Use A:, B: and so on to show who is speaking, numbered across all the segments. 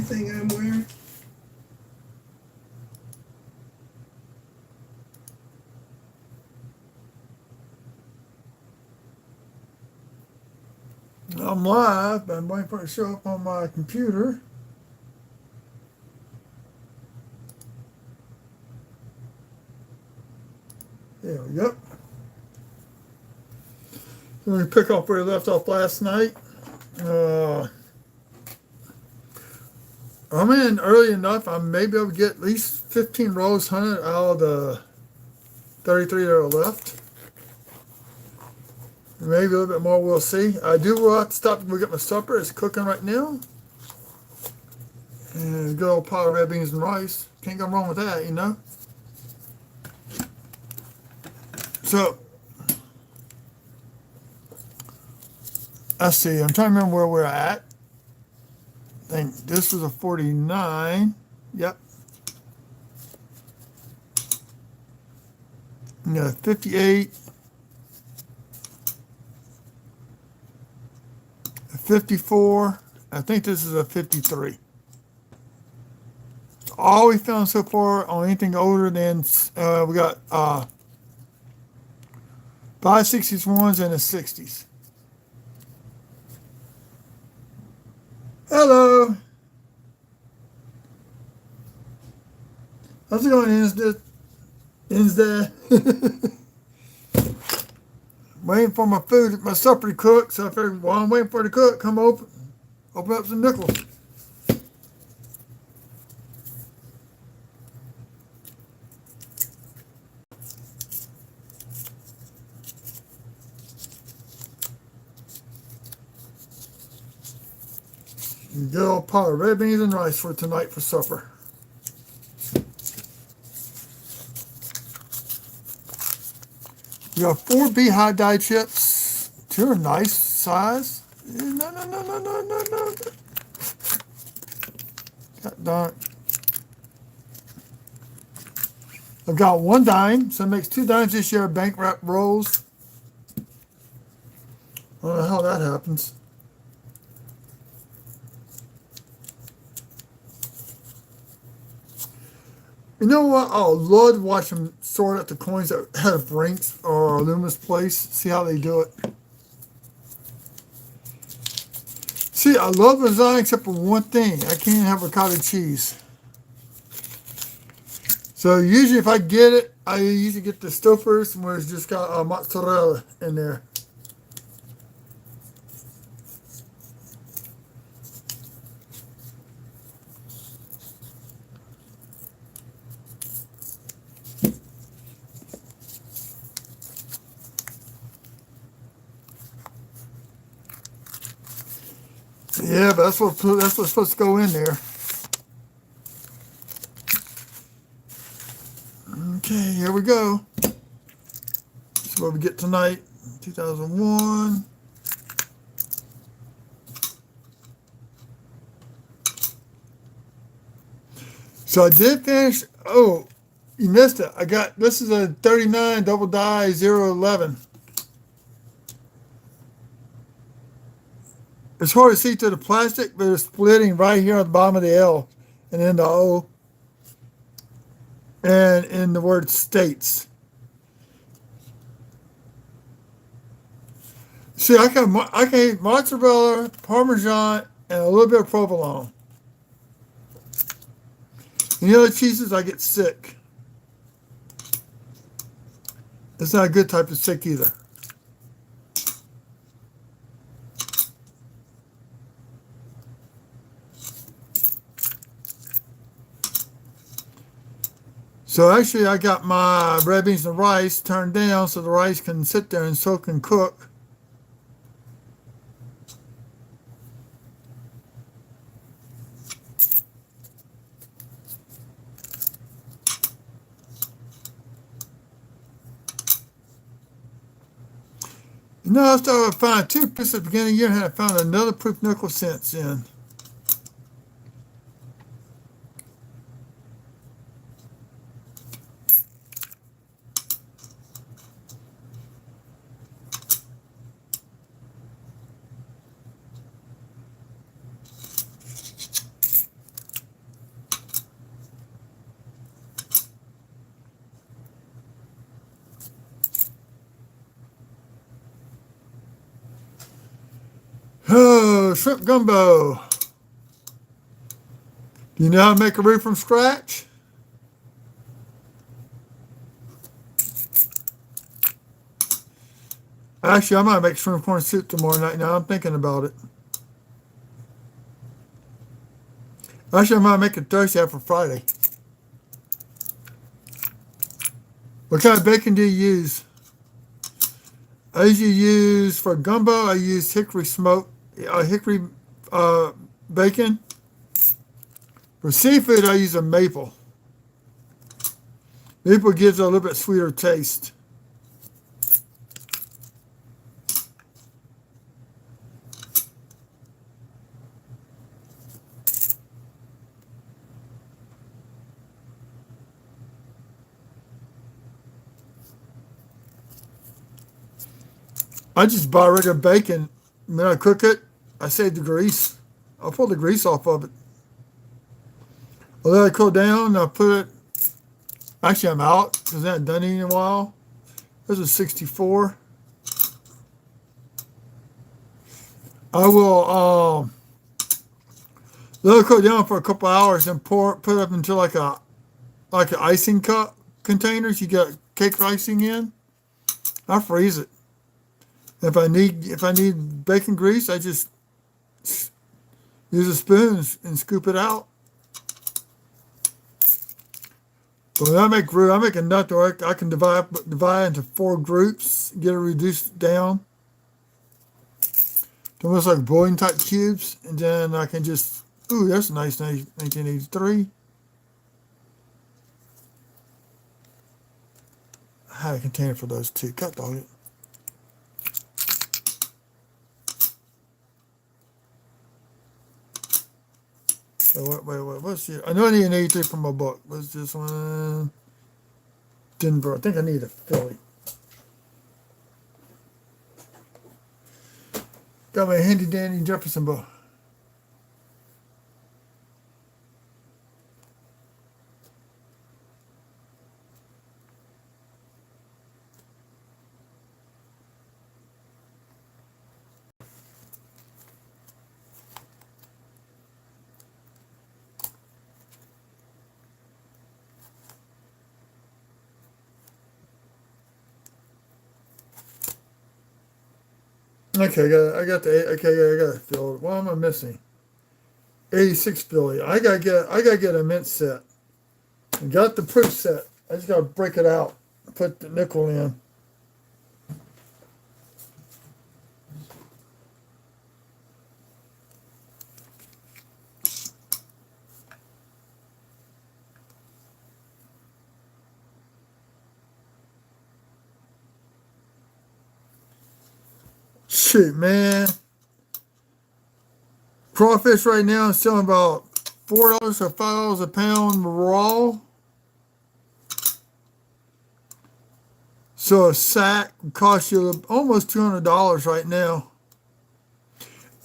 A: thing I'm wearing. I'm live, but I'm waiting for it to show up on my computer. There we go. Let me pick up where we left off last night. Uh, I'm in early enough. I may be able to get at least 15 rows hunted out of the 33 that are left. Maybe a little bit more, we'll see. I do have to stop to go get my supper. It's cooking right now. And a good old pot of red beans and rice. Can't go wrong with that, you know. So, let's see. I'm trying to remember where we're at. I think this was a 49. Yep. Yeah, 58. 54. I think this is a 53. It's all we found so far on anything older than we got 561s and the 60s. Hello. How's it going, Instead? Waiting for my food, my supper to cook. So I figured while I'm waiting for it to cook, come open up some nickels. Good old pot of red beans and rice for tonight for supper. You got 4 beehive dye chips. 2 are nice size. No. God darn. I've got 1 dime, so it makes 2 dimes this year. Bank wrap rolls. I don't know how that happens. You know what? I love to watch them sort out the coins that have Brinks or Loomis Place. See how they do it. See, I love lasagna except for one thing. I can't have avocado cheese. So usually if I get it, I usually get the Stouffer's where it's just got mozzarella in there. Yeah, but that's what's supposed to go in there. Okay, here we go. This is what we get tonight. 2001. So I did finish. Oh, you missed it. This is a 39 double die 011. It's hard to see through the plastic, but it's splitting right here at the bottom of the L and then the O and in the word states. See, I can eat mozzarella, Parmesan, and a little bit of provolone. And the other cheeses, I get sick. It's not a good type of sick either. So actually, I got my red beans and rice turned down so the rice can sit there and soak and cook. You know, I started to find 2 proofs at the beginning of the year and I found another proof nickel since then. shrimp gumbo. Do you know how to make a roux from scratch? Actually, I might make shrimp corn soup tomorrow night. Now I'm thinking about it. Actually, I might make it Thursday for Friday. What kind of bacon do you use? I usually use, for gumbo, I use hickory bacon. For seafood, I use a maple. Maple gives it a little bit sweeter taste. I just buy regular bacon. When I cook it, I save the grease. I'll pull the grease off of it. I'll let it cool down. I'll put it. Actually, I'm out because I haven't done it in a while. This is 64. I will let it cool down for a couple hours and put it up into like an icing cup containers. You get cake icing in. I freeze it. If I need bacon grease, I just use a spoon and scoop it out. But when I make roux, I make enough to I can divide into 4 groups, get it reduced down to almost like bouillon type cubes, and then I can just, ooh, that's a nice 1983. I had a container for those too. God dog it. Wait, what's here? I know I need an 83 from my book. What's this one? Denver. I think I need a Philly. Got my handy dandy Jefferson book. Okay, I got it filled. What am I missing? 86 Philly. I gotta get a mint set. I got the proof set. I just gotta break it out. Put the nickel in. Shoot, man. Crawfish right now is selling about $4 or $5 a pound raw. So a sack would cost you almost $200 right now.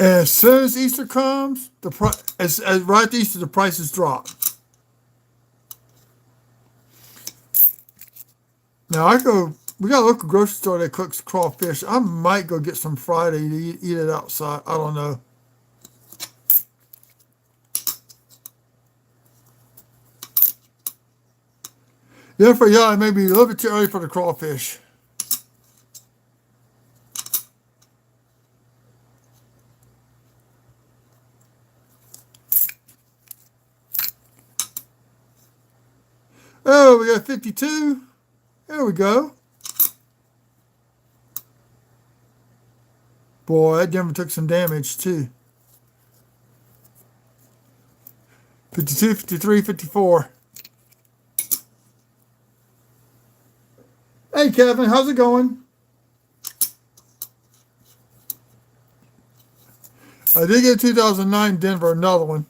A: And as soon as Easter comes, the price as right at Easter the prices drop. Now we got a local grocery store that cooks crawfish. I might go get some Friday to eat it outside. I don't know. Yeah, for y'all, it may be a little bit too early for the crawfish. Oh, we got 52. There we go. Boy, that Denver took some damage too. 52, 53, 54. Hey, Kevin, how's it going? I did get 2009 Denver, another one.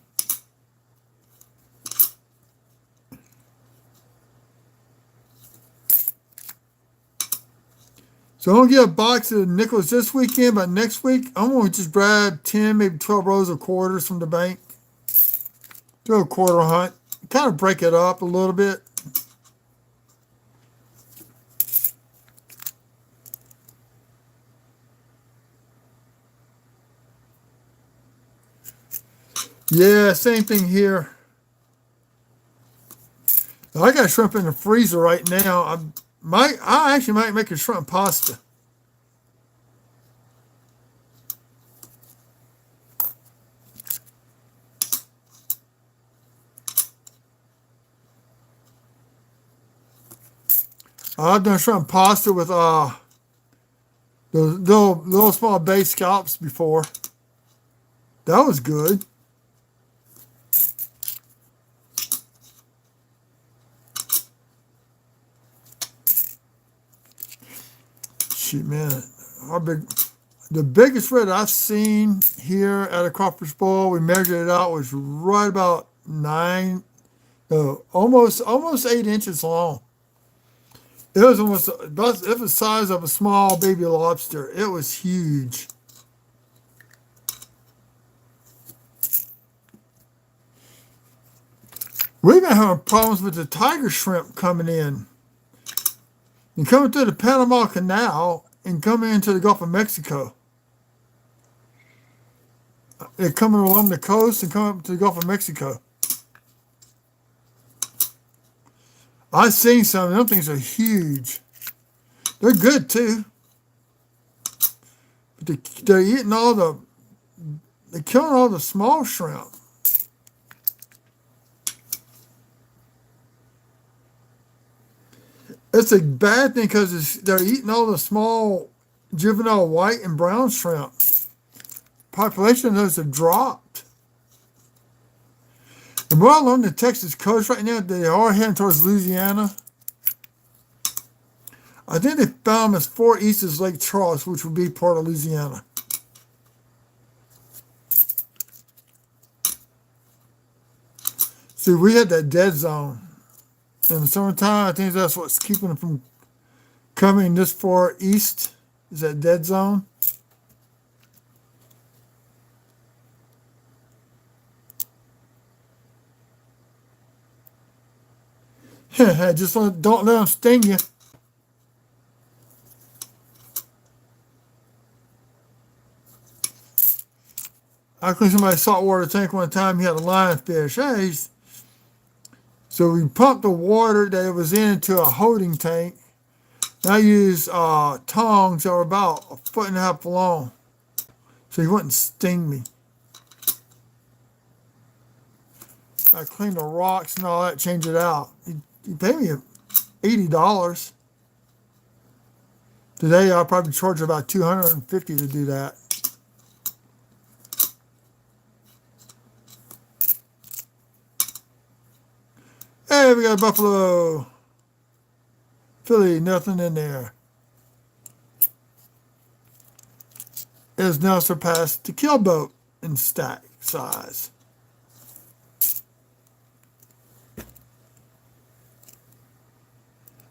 A: So I'm going to get a box of nickels this weekend, but next week I'm going to just grab 10, maybe 12 rows of quarters from the bank. Do a quarter hunt. Kind of break it up a little bit. Yeah, same thing here. I got shrimp in the freezer right now. I actually might make a shrimp pasta. I've done shrimp pasta with those little small bay scallops before. That was good. Shoot, man, the biggest red I've seen here at a Crawford's Bowl, we measured it out, was right about almost 8 inches long. It was almost about, it was the size of a small baby lobster. It was huge. We've been having problems with the tiger shrimp coming in. And coming through the Panama Canal and coming into the Gulf of Mexico. They're coming along the coast and coming up to the Gulf of Mexico. I've seen some of them things are huge. They're good too. But they're eating they're killing all the small shrimp. It's a bad thing because they're eating all the small juvenile white and brown shrimp. Population of those have dropped. And we're along the Texas coast right now. They are heading towards Louisiana. I think they found them as far east as Lake Charles, which would be part of Louisiana. See, we had that dead zone. In the summertime, I think that's what's keeping them from coming this far east, is that dead zone. Just don't let them sting you. I cleaned somebody's saltwater tank one time. He had a lionfish. So we pumped the water that it was into a holding tank. And I used tongs that were about 1.5 feet long, so he wouldn't sting me. I cleaned the rocks and all that, change it out. He paid me $80. Today I'll probably charge about $250 to do that. Hey, we got a buffalo. Philly, nothing in there. It has now surpassed the keelboat in stack size.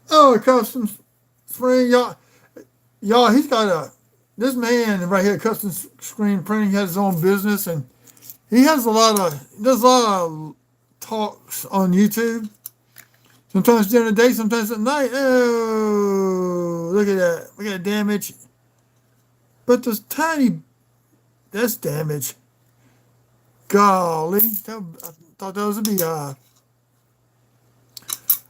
A: Oh, Custom Spring, y'all, he's got this man right here, Custom Screen Printing, has his own business, and he does a lot of talks on YouTube. Sometimes during the day, sometimes at night. Oh, look at that. Look at that damage. But this that's damage. Golly. I thought that was a beehive.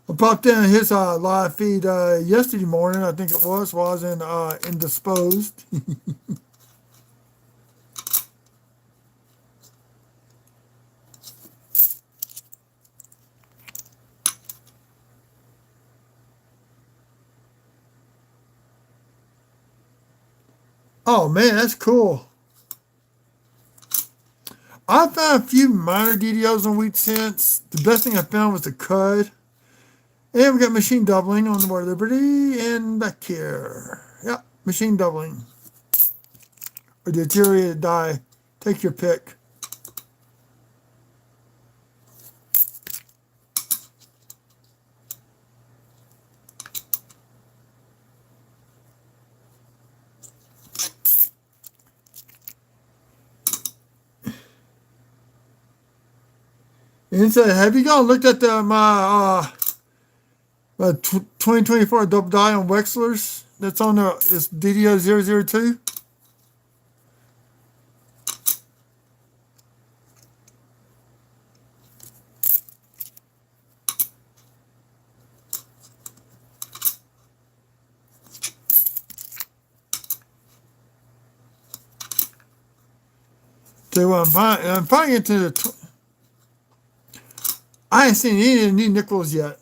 A: I popped in his live feed yesterday morning, I think it was, while I was indisposed. Oh man, that's cool. I found a few minor DDOs on wheat cents. The best thing I found was the cud. And we got machine doubling on the War Liberty and back here. Yep, machine doubling. Or deteriorated die. Take your pick. And it said, have you gone looked at my 2024 double die on Wexler's that's on this DDO 002? I'm probably into the. I ain't seen any of the new nickels yet.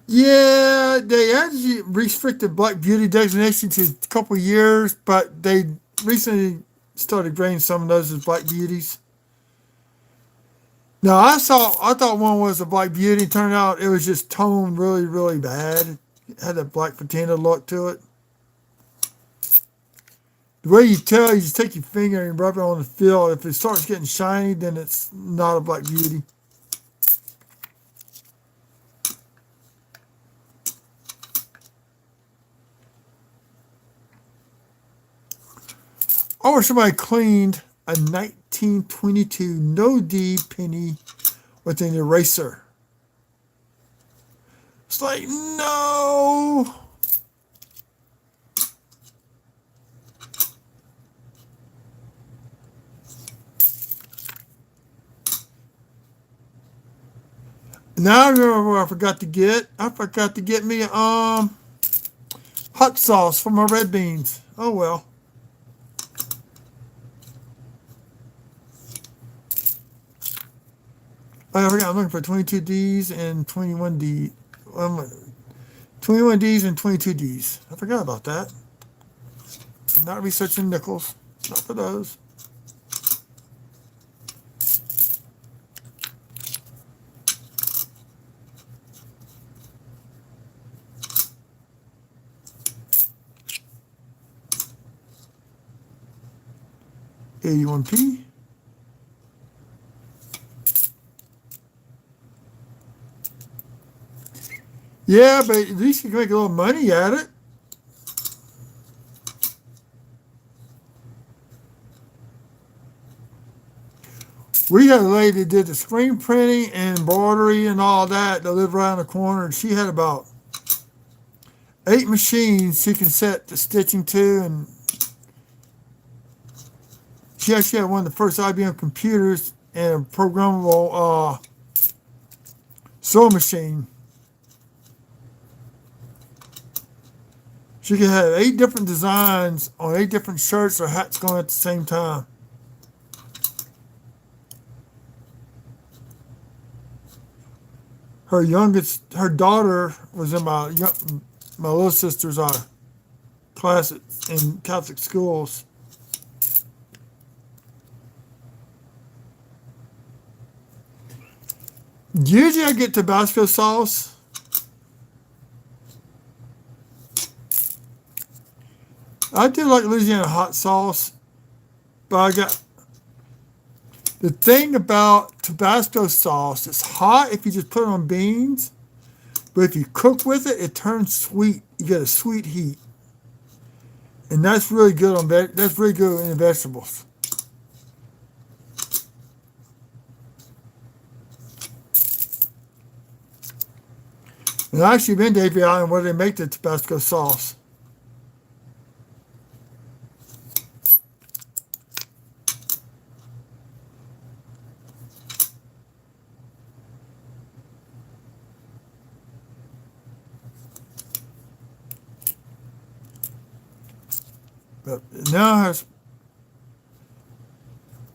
A: Yeah, they actually restricted Black Beauty designation to a couple of years, but they recently started grading some of those as Black Beauties. Now I thought one was a Black Beauty. Turned out it was just toned really, really bad. It had a black patina look to it. The way you tell, you just take your finger and rub it on the field. If it starts getting shiny, then it's not a Black Beauty. Or somebody cleaned a 1922 no D penny with an eraser. It's like, no. Now I remember what I forgot to get. I forgot to get me hot sauce for my red beans. Oh well. I forgot. I'm looking for 22Ds and 21D. 21Ds and 22Ds. I forgot about that. I'm not researching nickels. Not for those. $81p. Yeah, but at least you can make a little money at it. We had a lady that did the screen printing and embroidery and all that that lived around the corner, and she had about 8 machines she can set the stitching to, and she actually had one of the first IBM computers and a programmable sewing machine. She could have 8 different designs on 8 different shirts or hats going at the same time. Her daughter was in my little sister's class in Catholic schools. Usually I get Tabasco sauce. I do like Louisiana hot sauce, but I got the thing about Tabasco sauce. It's hot if you just put it on beans, but if you cook with it, it turns sweet. You get a sweet heat, and that's really good on that's really good in the vegetables. And I've actually been to Avery Island where they make the Tabasco sauce. But now it has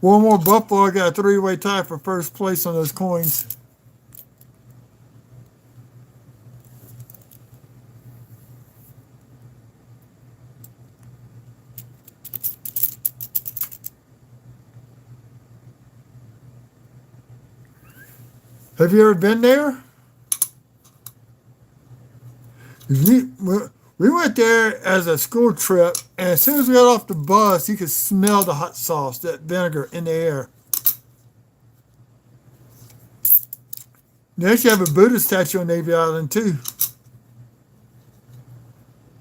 A: one more Buffalo. I got a 3-way tie for first place on those coins. Have you ever been there? We went there as a school trip, and as soon as we got off the bus, you could smell the hot sauce, that vinegar in the air. They actually have a Buddha statue on Navy Island, too.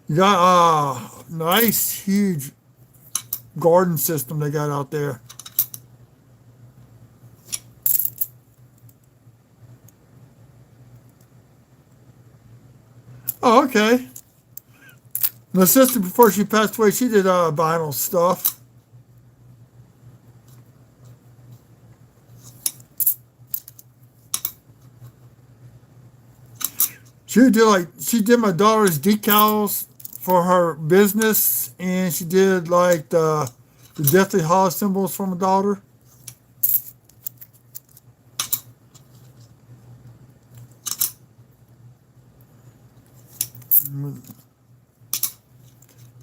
A: You got a nice, huge garden system they got out there. Oh, okay. My sister, before she passed away, she did vinyl stuff. She did my daughter's decals for her business, and she did like the Deathly Hallows symbols for my daughter.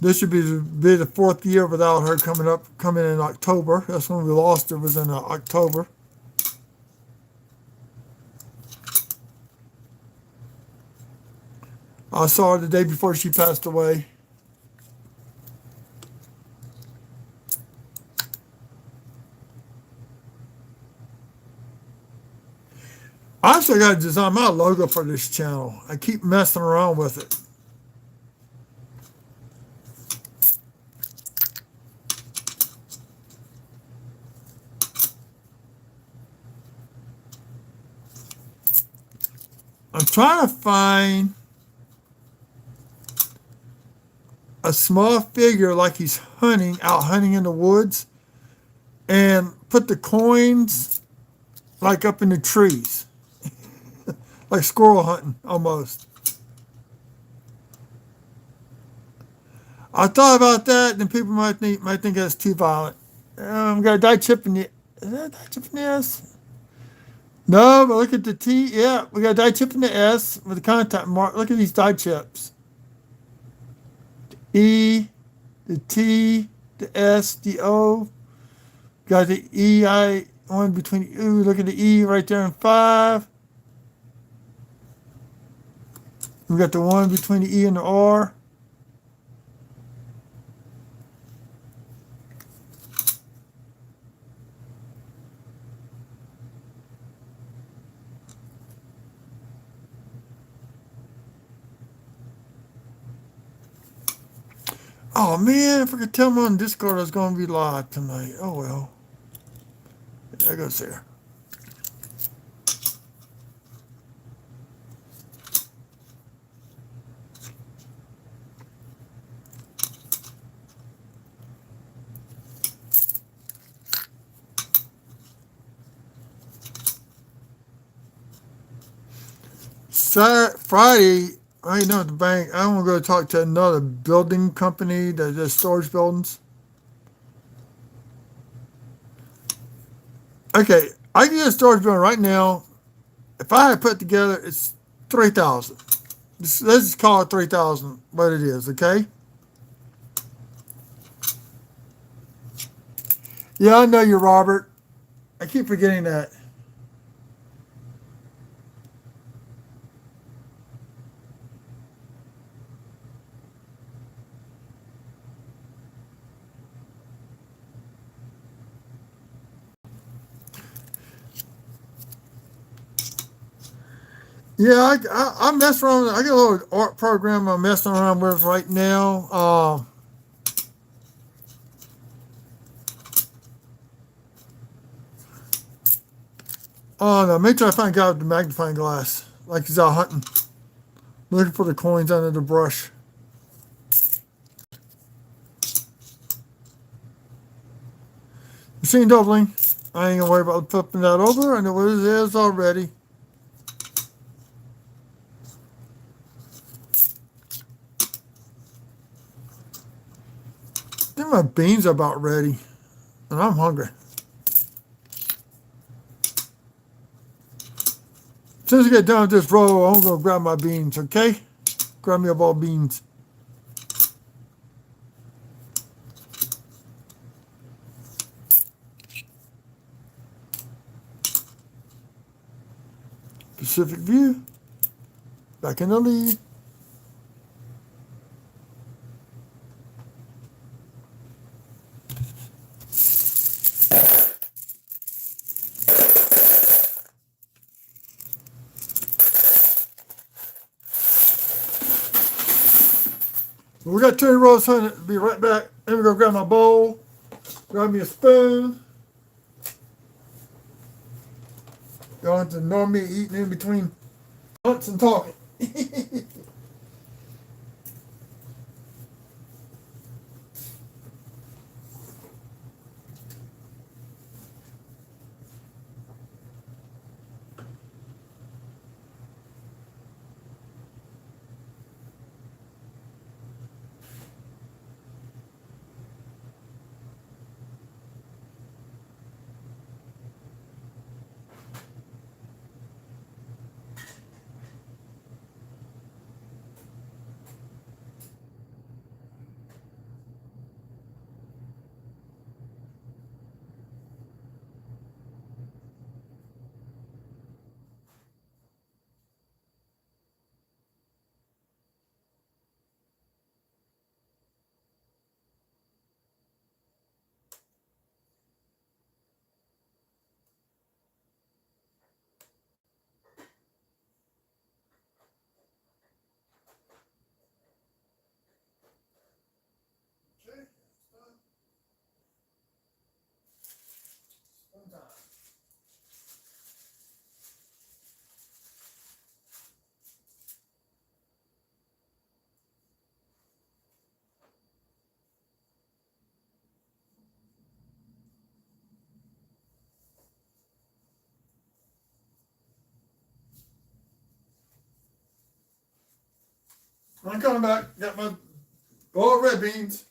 A: This should be the fourth year without her coming in October. That's when we lost her, was in October. I saw her the day before she passed away. I actually got to design my logo for this channel. I keep messing around with it. I'm trying to find a small figure like he's out hunting in the woods, and put the coins like up in the trees, like squirrel hunting almost. I thought about that, and people might think that's too violent. We got a die chip in the. Is that a die chip in the S? No, but look at the T. Yeah, we got a die chip in the S with the contact mark. Look at these die chips. E, the T, the S, the O. Got the E, I, one between the U. Look at the E right there in 5. We got the one between the E and the R. Oh man, if I could tell them on Discord I was going to be live tonight. Oh well. There goes there. Friday, I ain't know at the bank. I want to go talk to another building company that does storage buildings. Okay, I can get a storage building right now. If I had put it together, it's 3,000. Let's just call it 3,000. What it is, okay? Yeah, I know you, Robert. I keep forgetting that. Yeah, I mess around. I got a little art program I'm messing around with right now. Oh no, make sure I find a guy with the magnifying glass, like he's out hunting, looking for the coins under the brush. Machine doubling. I ain't gonna worry about flipping that over. I know what it is already. I think my beans are about ready, and I'm hungry. As soon as I get done with this roll, I'm gonna grab my beans, okay? Grab me a bowl of beans. Pacific View. Back in the lead. We got 2 rolls hunting. Be right back. Then we're gonna grab my bowl, grab me a spoon. Going to normally eating in between hunts and talking. I'm coming back. Got my bowl of red beans.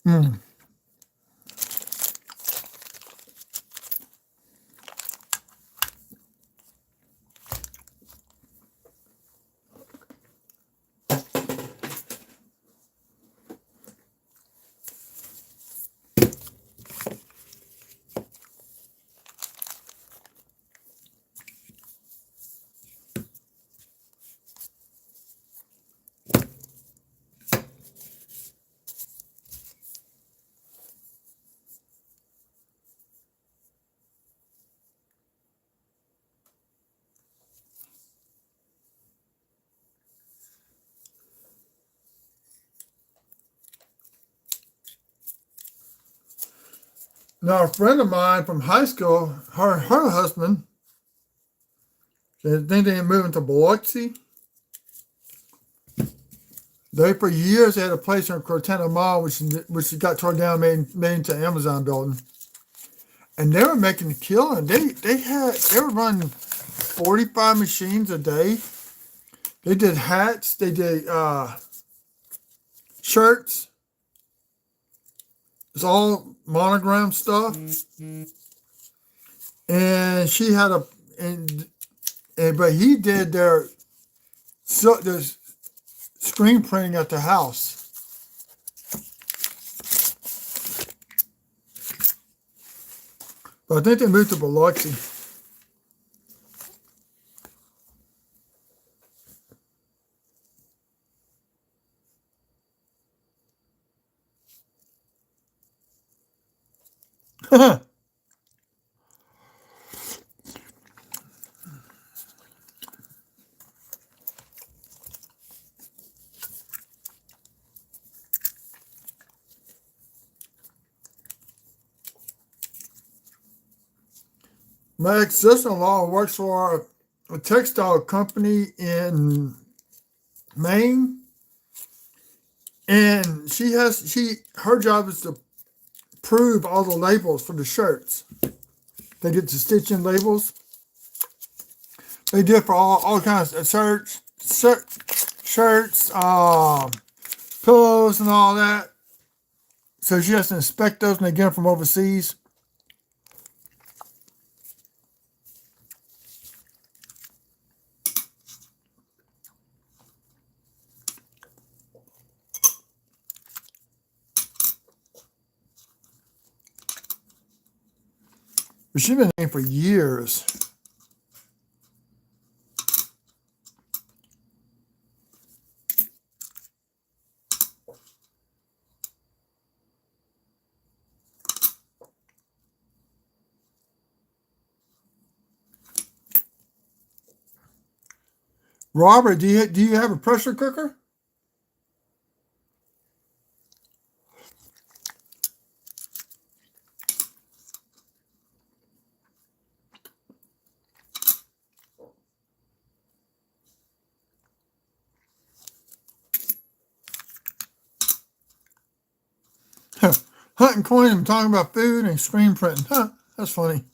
A: Mm. Now, a friend of mine from high school, her husband, they moving to Biloxi. They for years they had a place in Cortana Mall, which got torn down, made into Amazon building, and they were making a killing. They were running 45 machines a day. They did hats. They did shirts. It's all monogram stuff. And she had but he did their screen printing at the house. But I think they moved to Biloxi. My ex-sister-in-law works for a textile company in Maine, and her job is to prove all the labels for the shirts. They get to stitch in labels. They do it for all kinds of shirts, pillows, and all that. So she has to inspect those, and they get them from overseas. But she's been in for years. Robert, do you have a pressure cooker? Hunting coin and talking about food and screen printing. Huh, that's funny.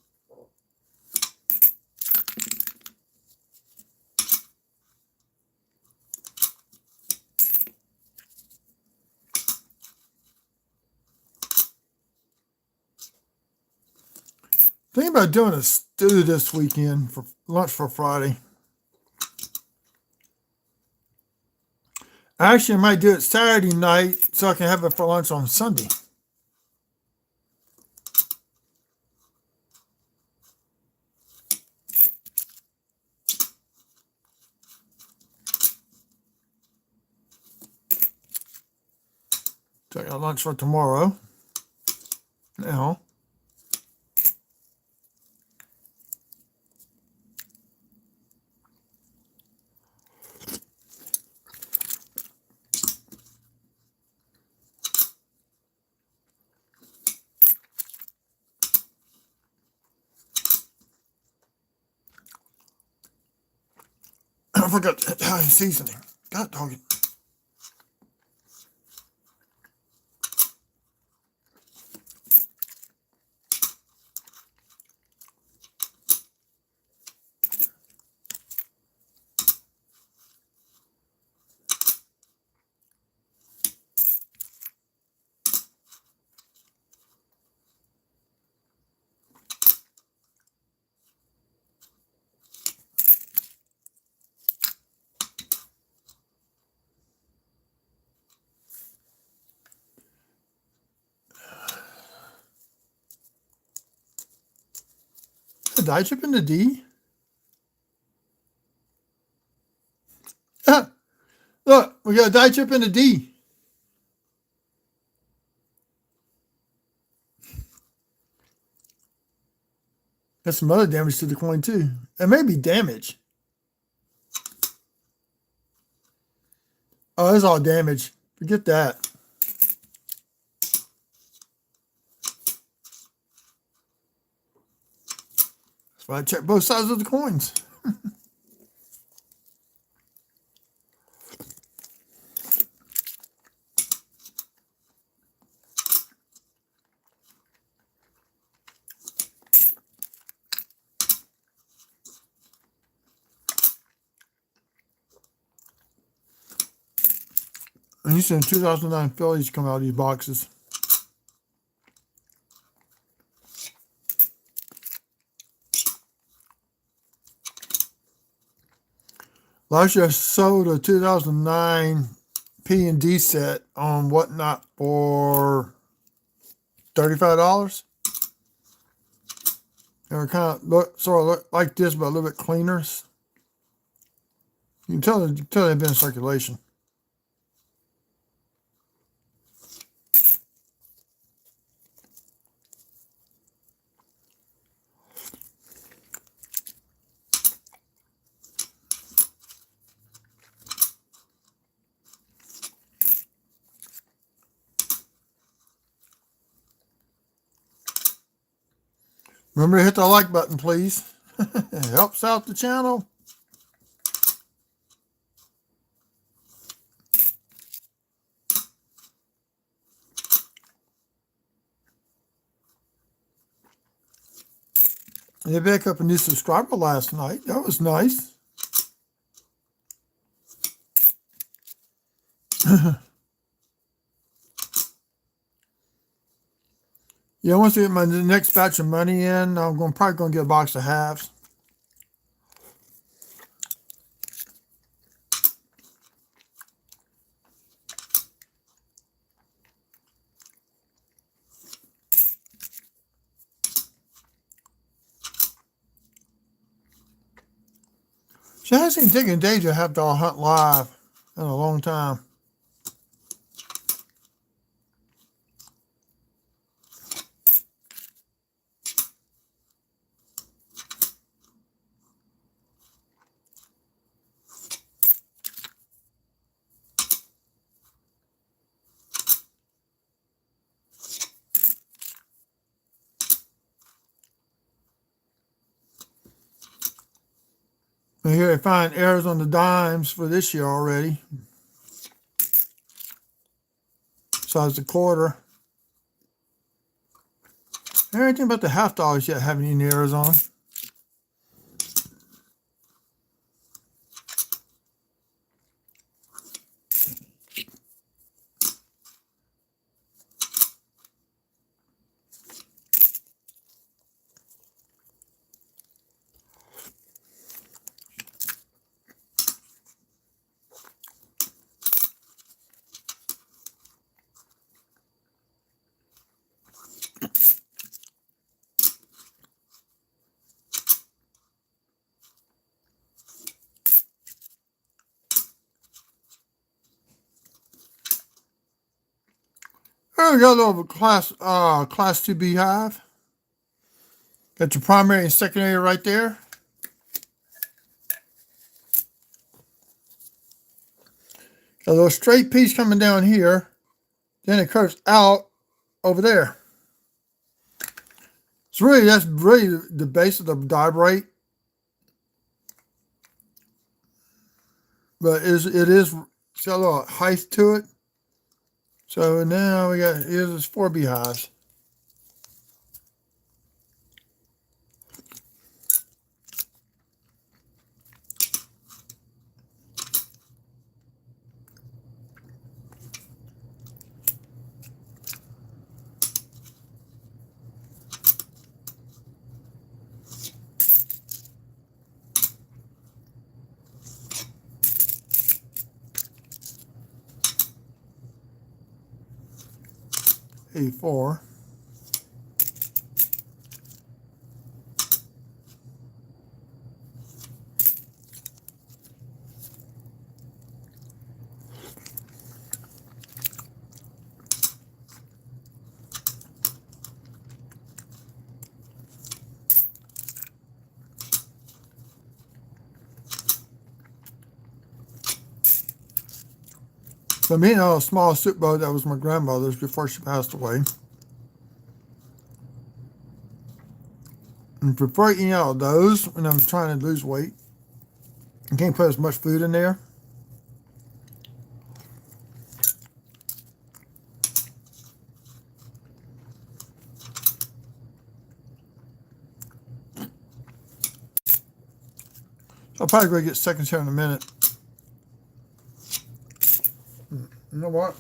A: Think about doing a stew this weekend for lunch for Friday. Actually, I might do it Saturday night so I can have it for lunch on Sunday. So I got lunch for tomorrow. Now, forgot Italian seasoning. God dog it. Did I chip in the D? Look, we got a die chip in the D. That's some other damage to the coin too. It may be damage. Oh, that's all damage. Forget that. That's why I check both sides of the coins. And you said 2009 Phillies come out of these boxes. Last year I sold a 2009 P&D set on Whatnot for $35. They were kind of sort of look like this, but a little bit cleaner. You can tell they've been in circulation. Remember to hit the like button, please. It helps out the channel. They picked up a new subscriber last night. That was nice. Yeah, once I get my next batch of money in, I'm probably going to get a box of halves. So I haven't taken a day to have to hunt live in a long time. And here they find errors on the dimes for this year already. Besides the quarter. Anything about the half dollars yet having any errors on them. There we go, little class 2 beehive. Got your primary and secondary right there. Got a little straight piece coming down here. Then it curves out over there. So really, that's really the base of the die break. but it is it's got a little height to it. So now here's 4 beehives. A4. So me and a small soup boat that was my grandmother's before she passed away. And before eating out of those, when I'm trying to lose weight, I can't put as much food in there. I'll probably go get seconds here in a minute. You know what?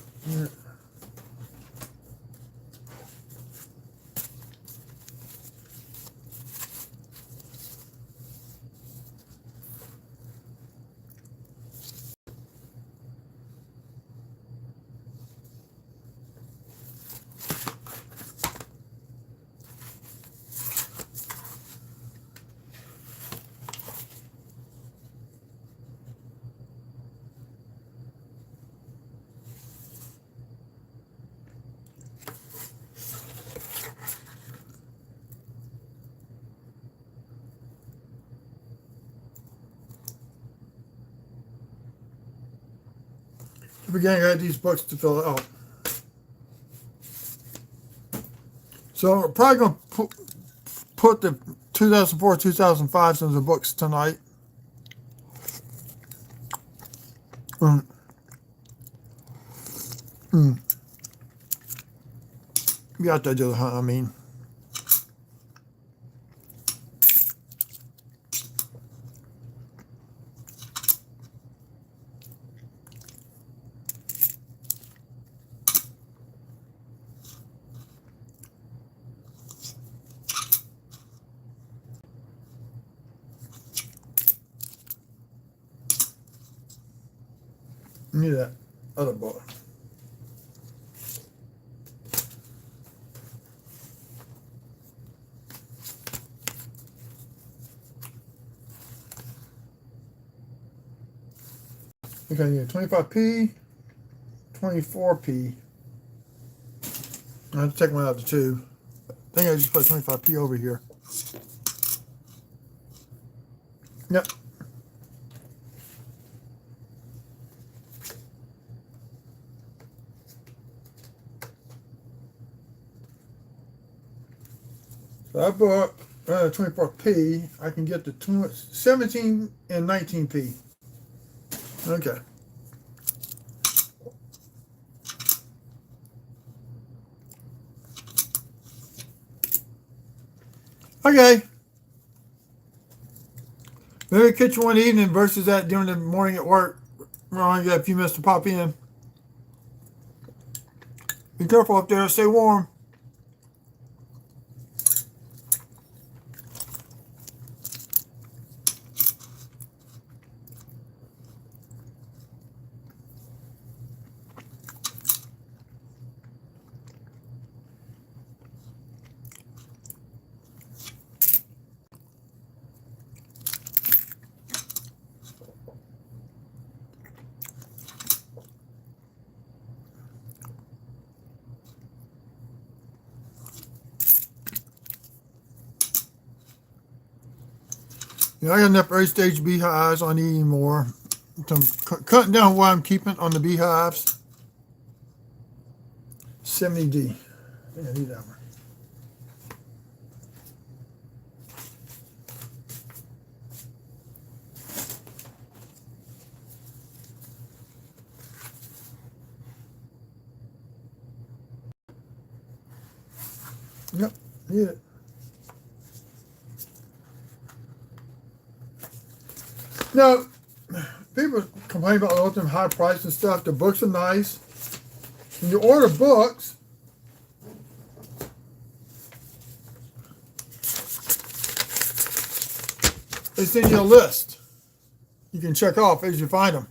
A: Again, I got these books to fill out. So we're probably going to put the 2004, 2005 into the books tonight. Be out there to the hunt, I mean. Need that other book. Okay, yeah, 25p, 24p. I have to take one out of the tube. I think I just put 25p over here. Yep. So I bought 24p. I can get the 17 and 19p. Okay. Okay. Maybe catch you one evening versus that during the morning at work. We're only got a few minutes to pop in. Be careful up there. Stay warm. You know, I got enough early stage beehives. I need more. So I'm cutting down what I'm keeping on the beehives. 70D. I think I need that one. Yep, need it. Now, people complain about all them high price and stuff. The books are nice. When you order books, they send you a list. You can check off as you find them.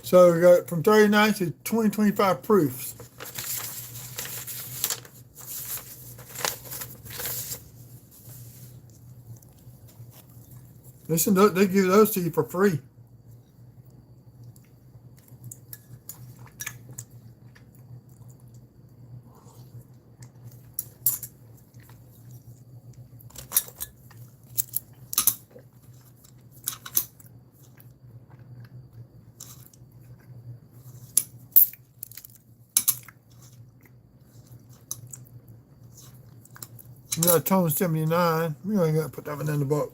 A: So we got from 39 to 2025 proofs. Listen, they give those to you for free. We got Tone 79. We only got to put that one in the book.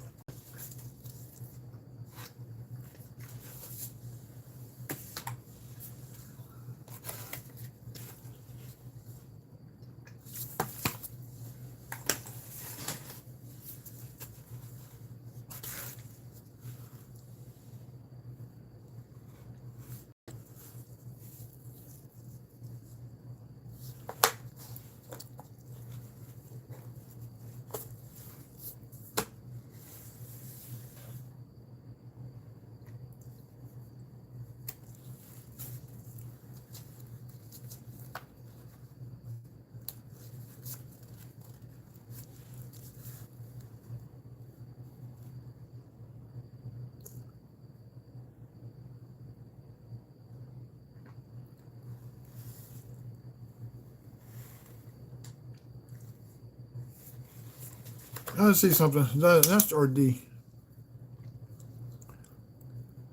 A: Let's see something. That's our D.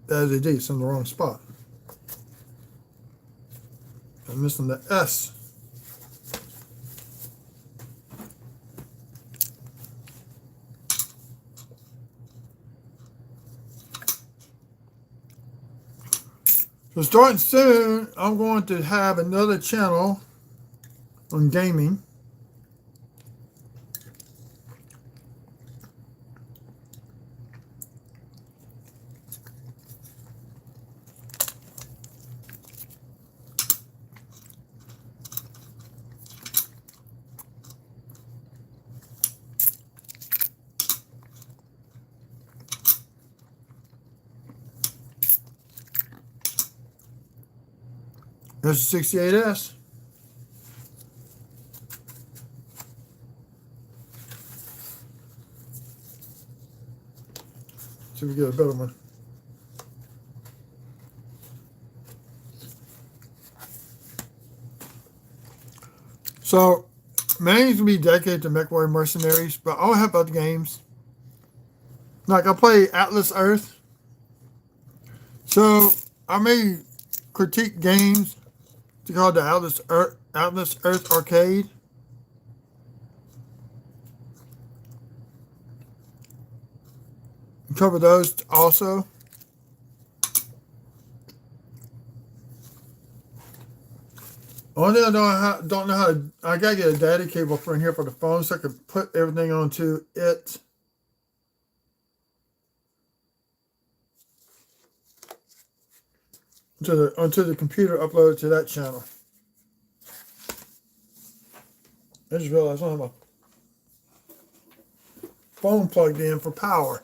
A: That is a D. It's in the wrong spot. I'm missing the S. So starting soon, I'm going to have another channel on gaming. There's the 68S. See if we get a better one. So, mainly to be dedicated to MechWarrior Mercenaries, but I'll have other games. Like I play Atlas Earth. So, I may critique games to call the Atlas Earth Arcade. Cover those also. Only thing I don't know how to, I gotta get a data cable for in here for the phone so I can put everything onto it. Onto the computer, upload it to that channel. I just realized I don't have my phone plugged in for power.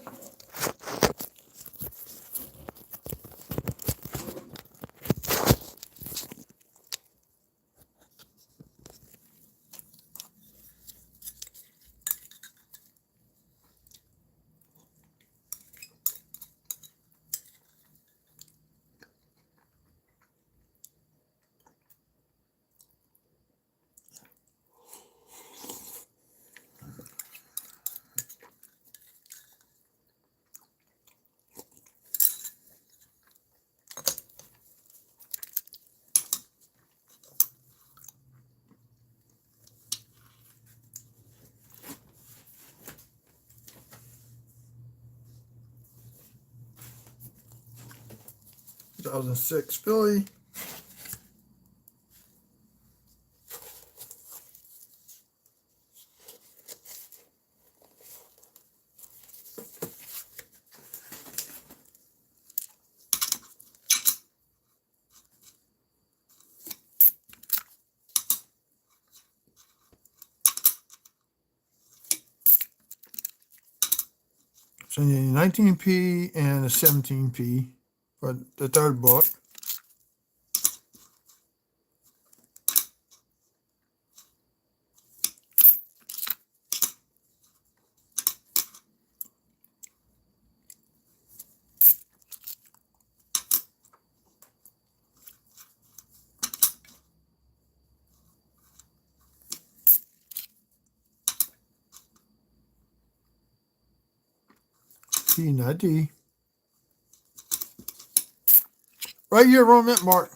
A: 2006 Philly. So you need 19p and a 17p for the third book. P, not D. Right here, Roman Mark.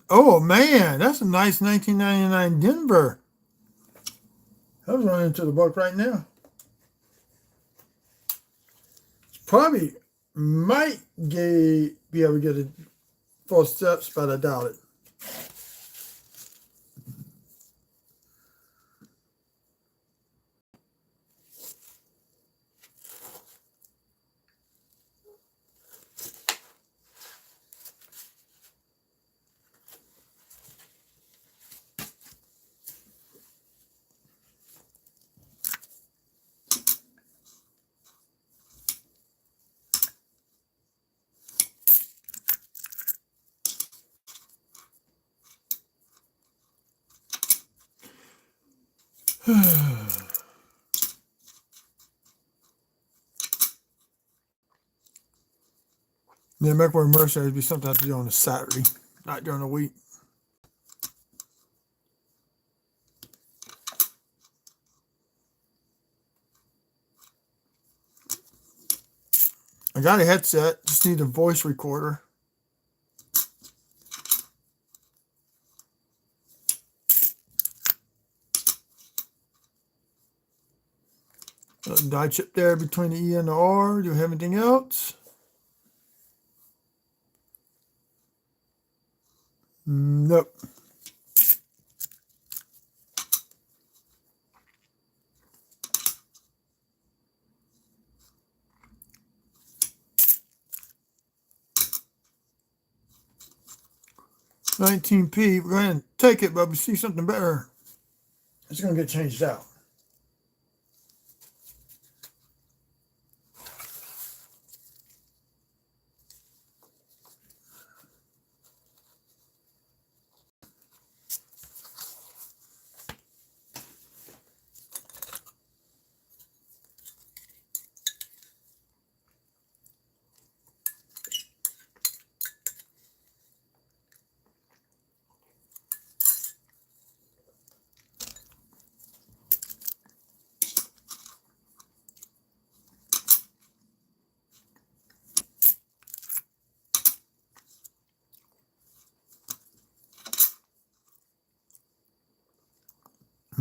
A: Oh man, that's a nice 1999 Denver. I was running into the book right now. Probably might be able to get a full steps, but I doubt it. The American Mercenary would be something I have to do on a Saturday, not during the week. I got a headset, just need a voice recorder. Die chip there between the E and the R. Do we have anything else? Nope. $19p. We're going to take it, but we see something better. It's going to get changed out.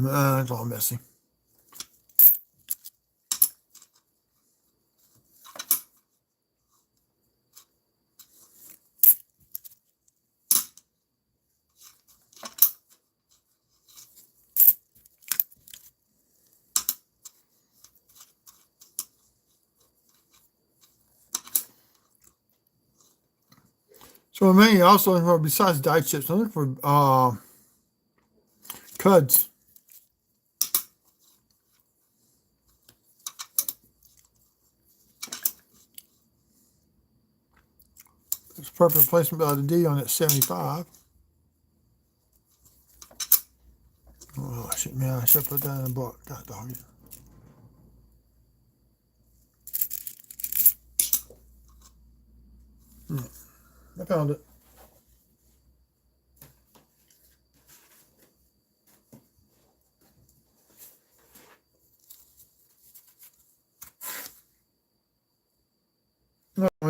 A: It's all messy. So I'm mainly also looking for, besides die chips, I'm looking for cuds. It's perfect placement by the D on that 75. Oh shit, man, I should put that in the book. God dog it. I found it.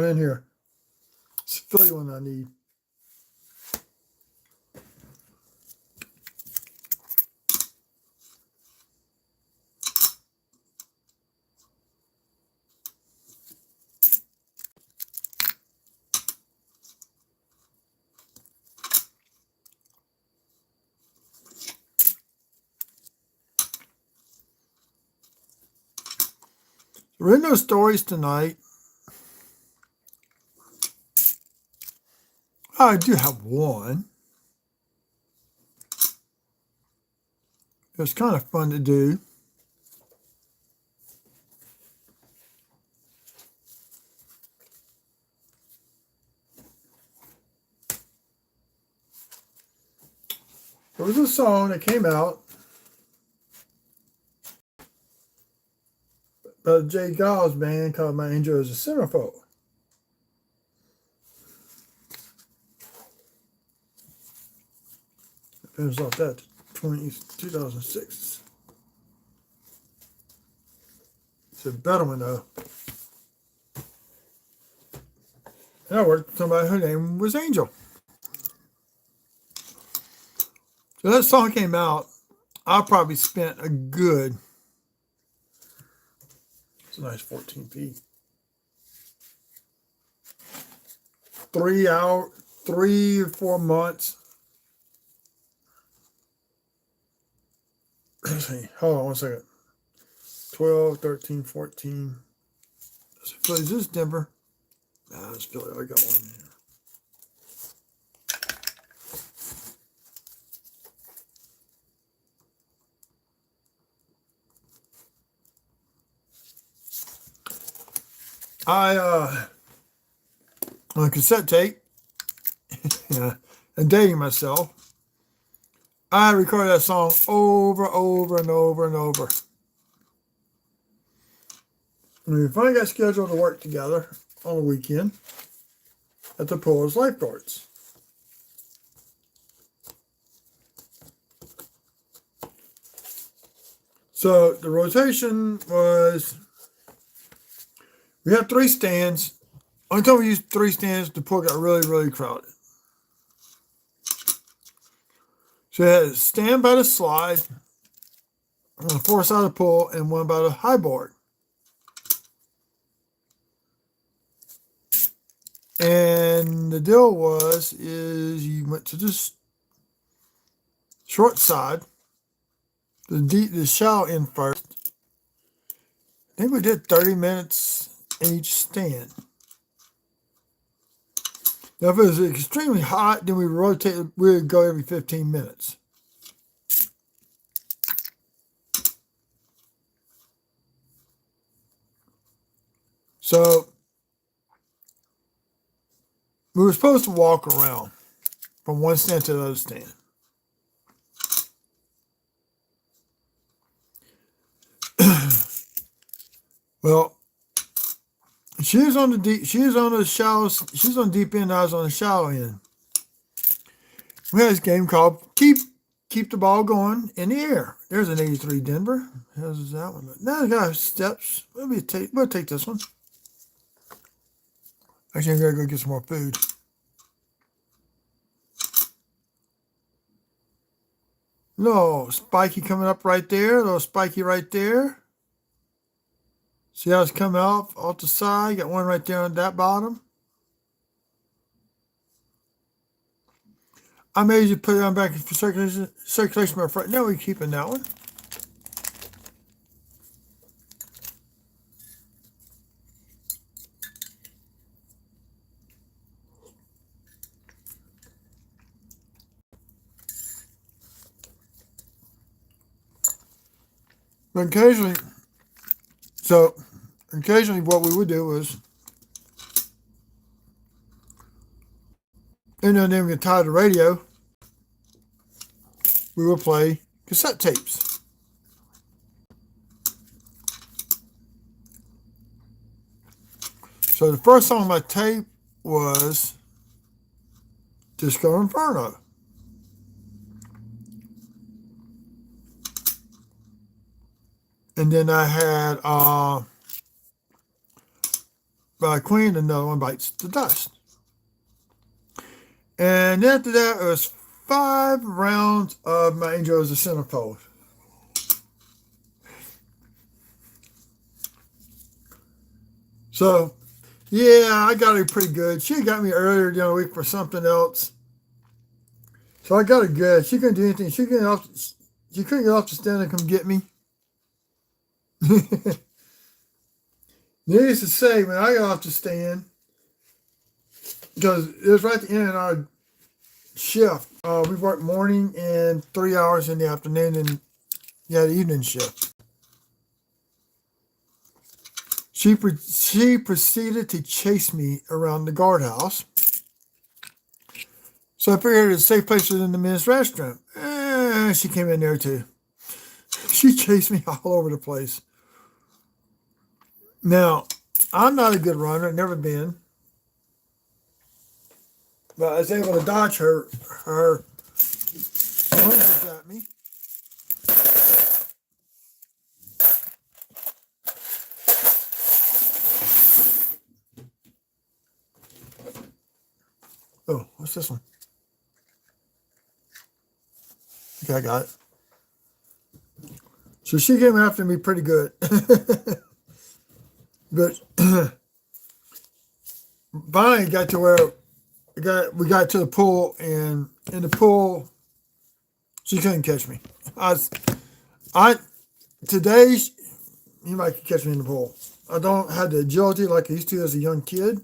A: in here. It's the Philly one I need. We're in those stories tonight. I do have one. It was kind of fun to do. There was a song that came out by the Jay Giles band called My Angel is a Centerfold. It finished off that 2006. It's a better one though. And I worked with somebody, her name was Angel. So that song came out, I probably spent a good, it's a nice 14p, 3 or 4 months. Let's see, hold on one second. 12, 13, 14. Is this Denver? Nah, it's Philly. I got one here. On a cassette tape, and dating myself, I recorded that song over and over. And we finally got scheduled to work together on a weekend at the pool as lifeguards. So the rotation was, we had 3 stands. Only time we used 3 stands, the pool got really crowded. So we had a stand by the slide on the far side of the pool and one by the high board. And the deal is you went to this short side, the shallow end first. I think we did 30 minutes in each stand. Now, if it was extremely hot, then we would go every 15 minutes. So we were supposed to walk around from one stand to the other stand. Well, she was on the deep end, I was on the shallow end. We had this game called Keep the Ball Going in the Air. There's an 83 Denver. How's that one? Now we got steps. We'll take this one. Actually, I'm gonna go get some more food. Little spiky coming up right there. Little spiky right there. See how it's coming off the side? Got one right there on that bottom. I may just put it on back for circulation my front. Now we're keeping that one. But occasionally what we would do was, and then we would tie the radio, we would play cassette tapes. So the first song on my tape was Disco Inferno. And then I had by a queen, another one bites the dust. And after that, it was 5 rounds of my Angel as a Centerfold. So, yeah, I got her pretty good. She got me earlier during the week for something else. So I got her good. She couldn't do anything. She couldn't get off the stand and come get me. Needless to say, when I got off the stand, because it was right at the end of our shift. We worked morning and 3 hours in the afternoon, and the evening shift. She proceeded to chase me around the guardhouse. So I figured it's a safe place within the men's restroom. She came in there too. She chased me all over the place. Now, I'm not a good runner, never been. But I was able to dodge her lunges at me. Oh, what's this one? Okay, I got it. So she came after me pretty good. But finally got to where we got to the pool, and in the pool, she couldn't catch me. Today, you might catch me in the pool. I don't have the agility like I used to as a young kid.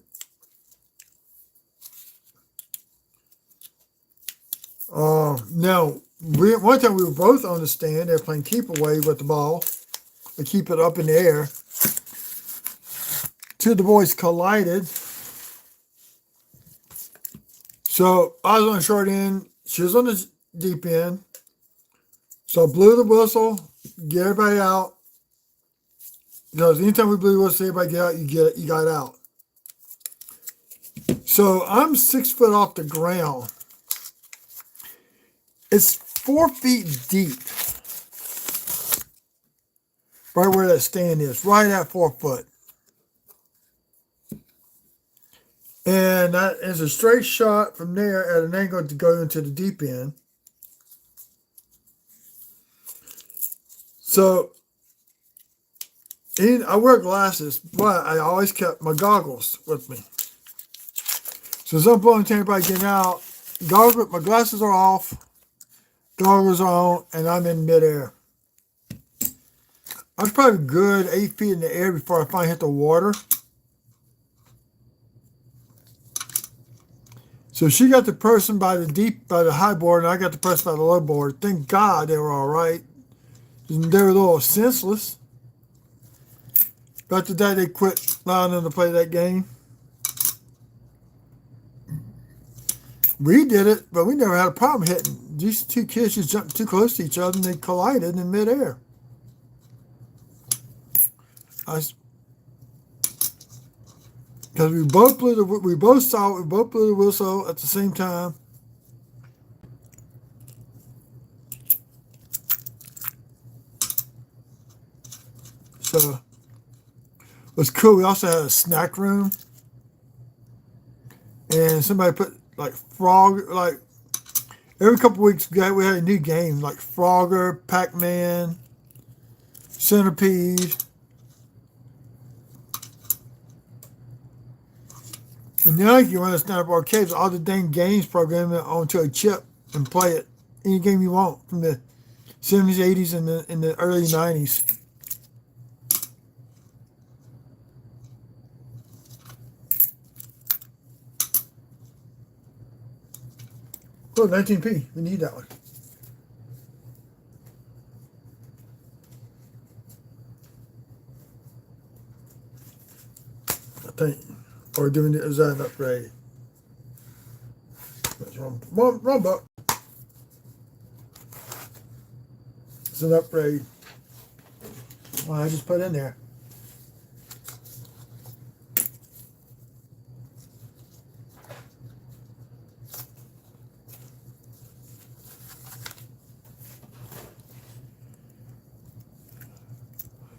A: Now, one time we were both on the stand. They were playing keep away with the ball. They keep it up in the air. Two of the boys collided. So I was on the short end. She was on the deep end. So I blew the whistle, get everybody out. Because anytime we blew the whistle, everybody get out, you got out. So I'm 6 foot off the ground. It's 4 feet deep. Right where that stand is, right at 4 foot. And that is a straight shot from there at an angle to go into the deep end. So, I wear glasses, but I always kept my goggles with me. So as I'm blowing to everybody getting out, my glasses are off, goggles are on, and I'm in midair. I was probably good 8 feet in the air before I finally hit the water. So she got the person by the high board, and I got the person by the low board. Thank God they were all right. They were a little senseless. After that, they quit allowing them to play that game. We did it, but we never had a problem hitting. These two kids just jumped too close to each other, and they collided in midair. Because we both blew the whistle at the same time. So it was cool. We also had a snack room, and somebody put every couple weeks we had a new game like Frogger, Pac-Man, Centipede. And now if you want to Snap Arcades, all the dang games program it onto a chip and play it. Any game you want from the 70s, 80s, and the early 90s. Oh, 19p. We need that one. I think. Or is that an upgrade? That's wrong buck. It's an upgrade. Well, I just put in there.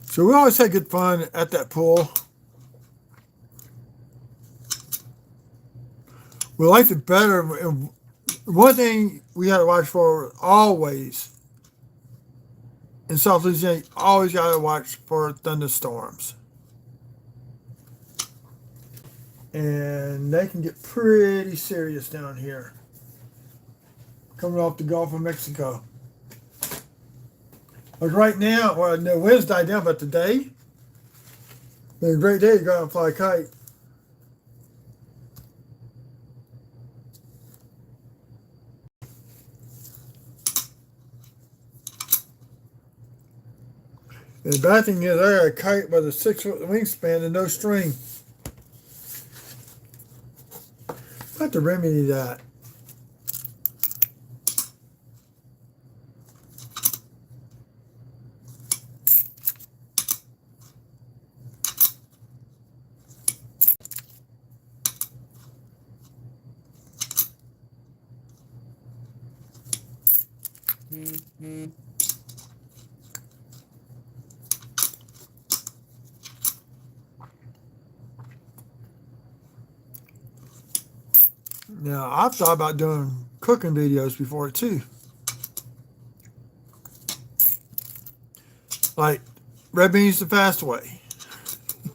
A: So we always had good fun at that pool. We liked it better. And one thing we had to watch for always in South Louisiana, you always got to watch for thunderstorms. And they can get pretty serious down here, coming off the Gulf of Mexico. Like right now, well, the winds died down, but today, been a great day to go out and fly a kite. And the bad thing is, I got a kite with a 6-foot wingspan and no string. I have to remedy that. Now, I've thought about doing cooking videos before too. Like red beans the fast way.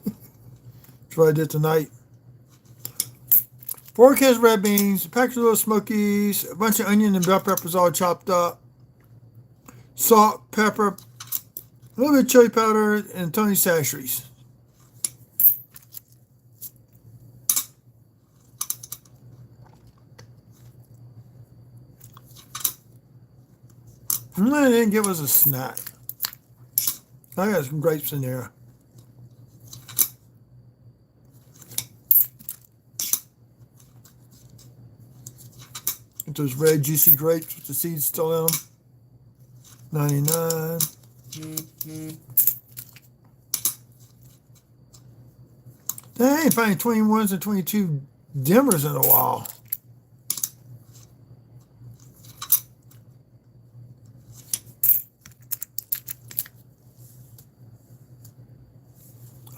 A: That's what I did tonight. 4 cans of red beans, a pack of little smokies, a bunch of onion and bell peppers all chopped up, salt, pepper, a little bit of chili powder, and Tony Chachere's. And I didn't give us a snack. I got some grapes in there. Get those red juicy grapes with the seeds still in them. 99. I ain't finding 21s and 22 dimmers in a while.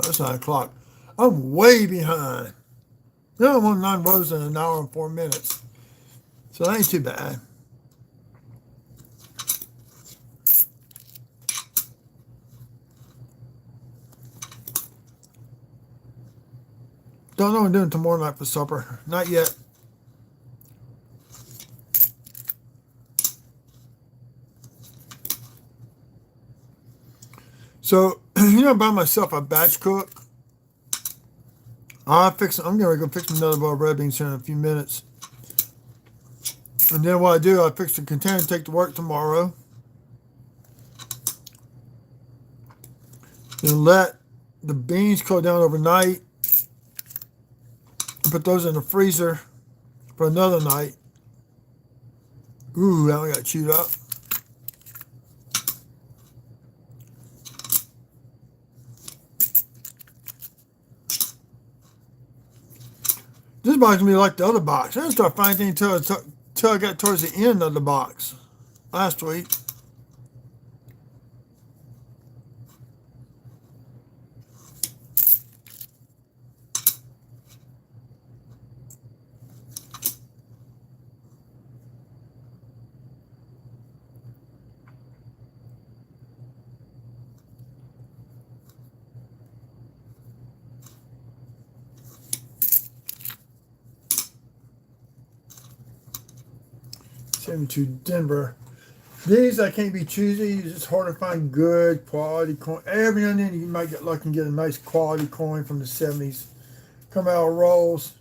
A: Oh, it's 9 o'clock. I'm way behind. No, I'm on 9 rows in an hour and 4 minutes. So that ain't too bad. Don't know what I'm doing tomorrow night for supper. Not yet. So, by myself, I batch cook. I'm gonna go fix another bowl of red beans here in a few minutes. And then what I do, I fix the container and take to work tomorrow. And let the beans cool down overnight. Put those in the freezer for another night. Ooh, now I got chewed up. This box is gonna be like the other box. I didn't start finding things until I got towards the end of the box last week. Send me to Denver. These I can't be choosy. It's hard to find good quality coin. Every now and then you might get lucky and get a nice quality coin from the 70s. Come out of rolls.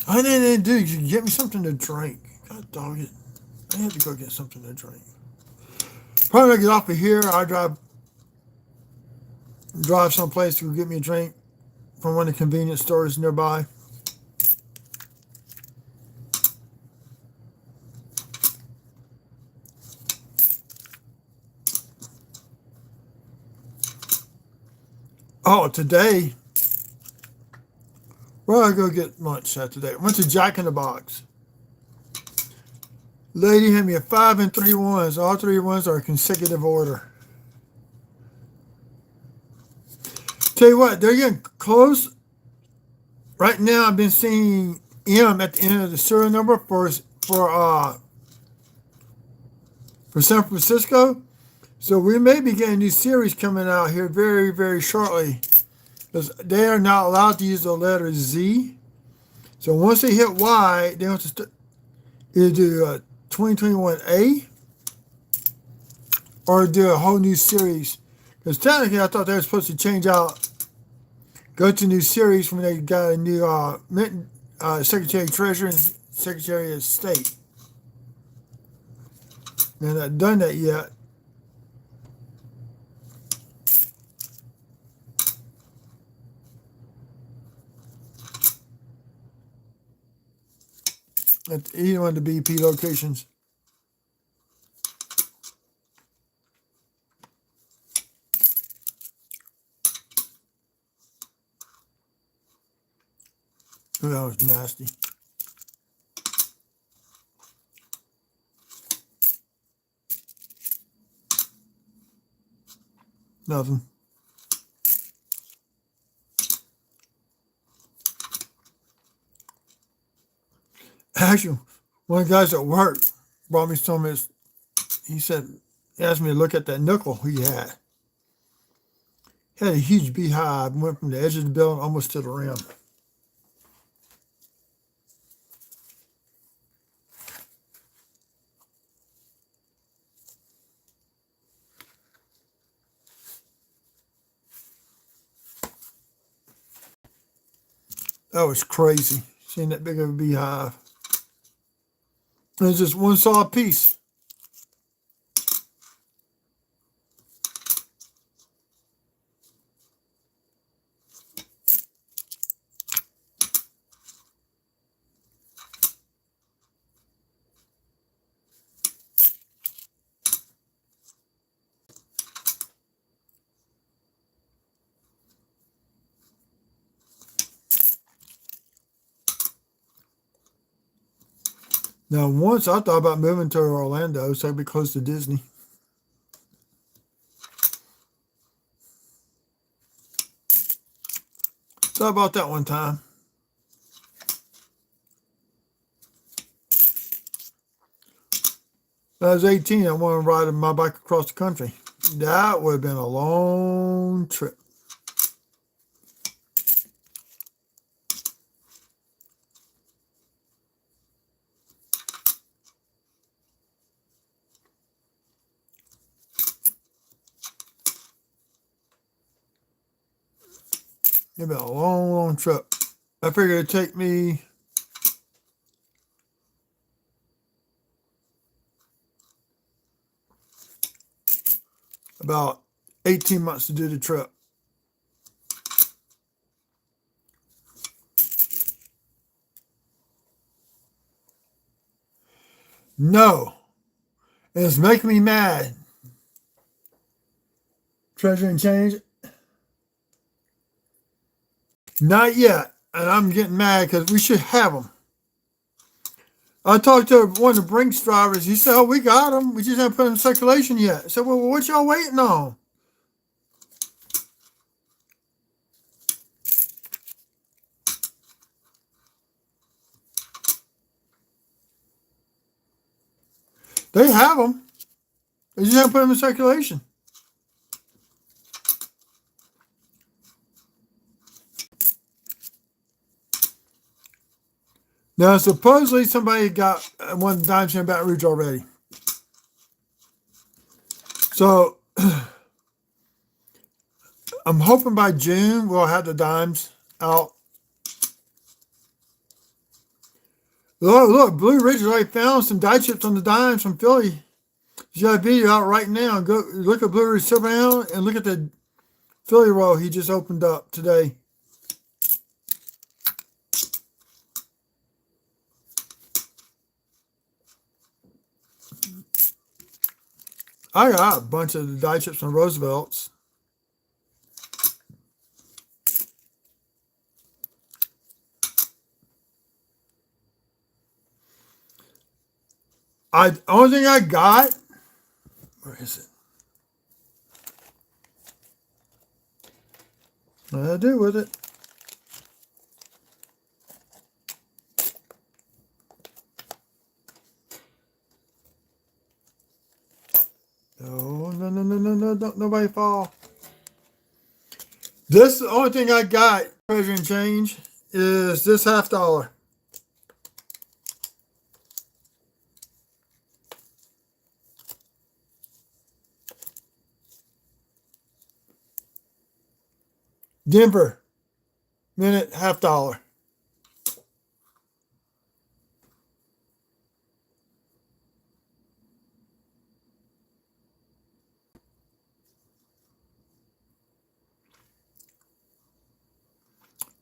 A: I didn't do. You get me something to drink. God dog it. I had to go get something to drink. Probably when I get off of here, I drive someplace to go get me a drink from one of the convenience stores nearby. Oh, today Where I go get lunch today? Went to Jack in the Box. Lady had me a 5 and 3 ones. All 3 ones are consecutive order. Tell you what, they're getting close. Right now, I've been seeing M at the end of the serial number for San Francisco. So we may be getting a new series coming out here very, very shortly. Because they are not allowed to use the letter Z. So once they hit Y, they have to either do 2021A or do a whole new series. Because technically, I thought they were supposed to change out, go to a new series when they got a new Secretary of Treasury and Secretary of State. They're not done that yet. At either one of the BP locations. Oh, that was nasty. Nothing. Actually, one of the guys at work brought me some of his, he asked me to look at that nickel he had. He had a huge beehive, went from the edge of the building almost to the rim. That was crazy, seeing that big of a beehive. And it's just one solid piece. Now, once I thought about moving to Orlando so I could be close to Disney. Thought about that one time. When I was 18, I wanted to ride my bike across the country. That would have been a long trip. It'd been a long, long trip. I figured it'd take me about 18 months to do the trip. No. And it's making me mad. Treasure and change? Not yet. And I'm getting mad because we should have them. I talked to one of the Brinks drivers. He said, oh, we got them. We just haven't put them in circulation yet. I said, well, what y'all waiting on? They have them. They just haven't put them in circulation. Now, supposedly somebody got one of the dimes here in Baton Rouge already. So, I'm hoping by June we'll have the dimes out. Look, Blue Ridge already found some die chips on the dimes from Philly. He's got a video out right now. Go look at Blue Ridge Silver Hound and look at the Philly roll he just opened up today. I got a bunch of the die chips from Roosevelt's. Only thing I got, where is it? What did I do with it? No, don't nobody fall. This the only thing I got, treasure and change, is this $50. Denver, minute, $50.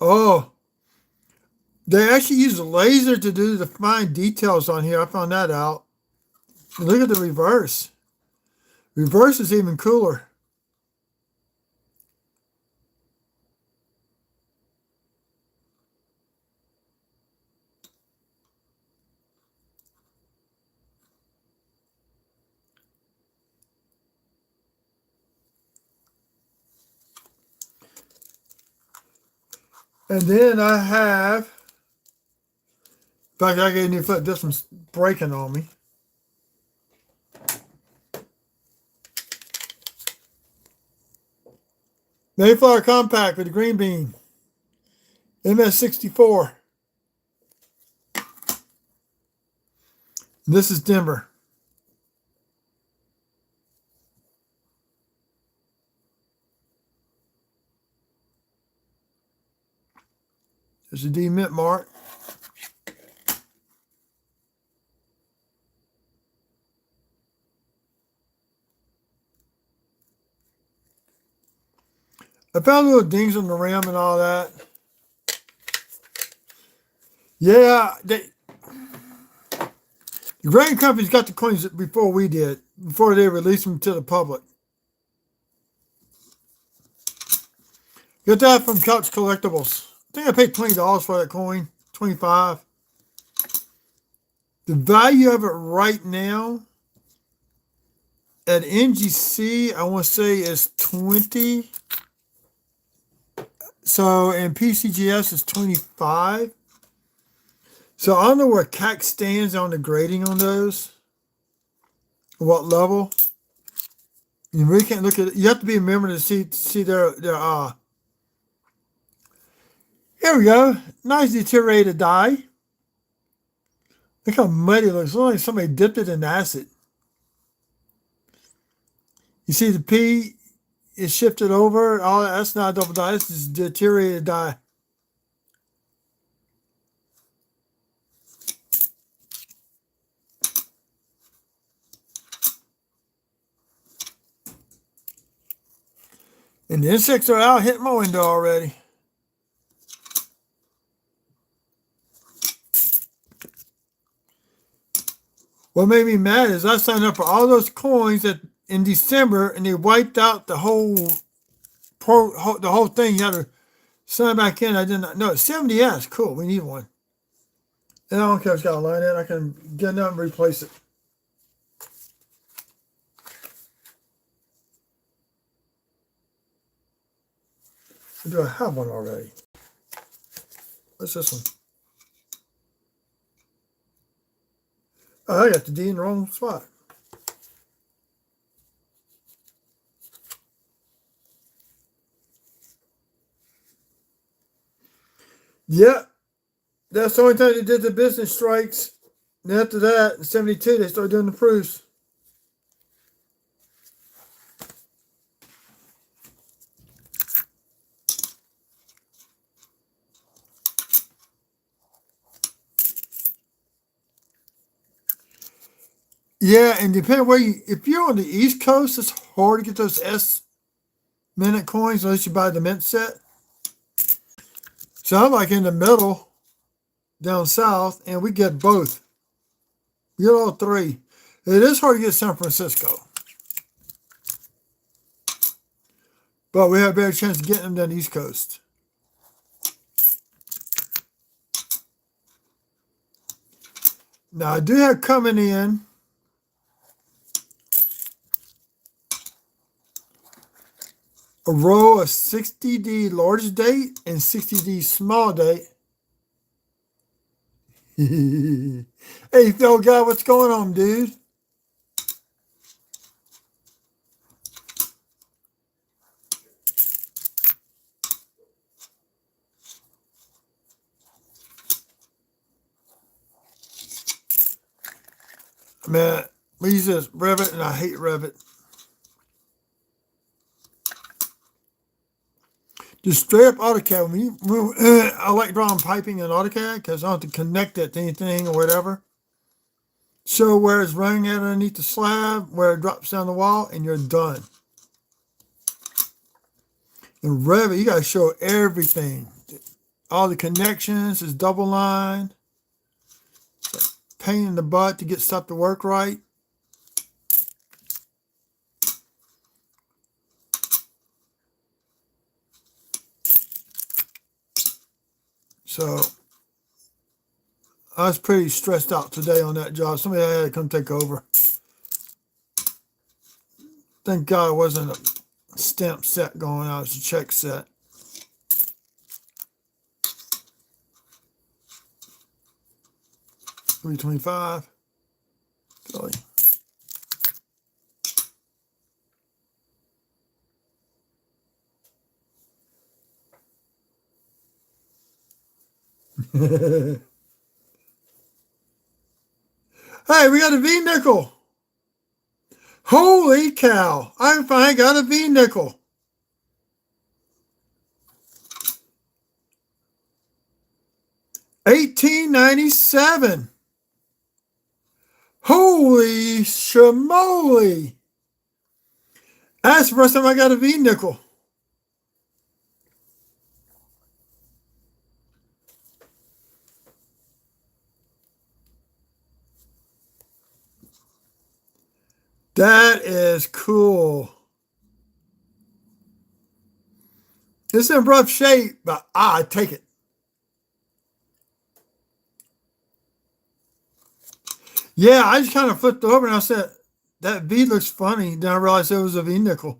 A: Oh, they actually use a laser to do the fine details on here. I found that out. And look at the reverse. Reverse is even cooler. And then I have, in fact, I get a new foot. This one's breaking on me. Mayflower Compact with a green bean. MS64. This is Denver. There's a D mint mark. I found little dings on the rim and all that. Yeah, the grain companies got the coins before we did, before they released them to the public. Get that from Couch Collectibles. I think I paid $20 for that coin, $25. The value of it right now at NGC, I want to say is 20. So, and PCGS is 25. So, I don't know where CAC stands on the grading on those. What level. You really can't look at it. You have to be a member to see their here we go. Nice deteriorated die. Look how muddy it looks. It looks like somebody dipped it in acid. You see the P is shifted over. All that's not a double die. That's just deteriorated die. And the insects are out hitting my window already. What made me mad is I signed up for all those coins in December, and they wiped out the whole thing. You had to sign back in. I did not know. 70S, cool. We need one. And I don't care if it's got a line in. I can get it and replace it. Or do I have one already? What's this one? Oh, I got the D in the wrong spot. Yeah, that's the only time they did the business strikes. And after that, in 72, they started doing the proofs. Yeah, and depending where if you're on the East Coast, it's hard to get those S minute coins unless you buy the mint set. So I'm like in the middle, down south, and we get both. We get all three. It is hard to get San Francisco, but we have a better chance of getting them than the East Coast. Now I do have coming in a row of 60D large date and 60D small date. Hey, Phil guy, what's going on, dude? Man, we use this Revit, and I hate Revit. Just straight up AutoCAD. I like drawing piping in AutoCAD because I don't have to connect it to anything or whatever. Show where it's running at underneath the slab, where it drops down the wall, and you're done. In Revit, you got to show everything. All the connections is double line. Pain in the butt to get stuff to work right. So I was pretty stressed out today on that job. Somebody had to come take over. Thank God it wasn't a stamp set going out. It's a check set. $325. Really. Hey, we got a V-nickel. Holy cow. I finally got a V-nickel. $18.97. Holy shamoly. That's the first time I got a V-nickel. That is cool. It's in rough shape, but I take it. Yeah, I just kind of flipped over and I said, that V looks funny. Then I realized it was a V-nickel.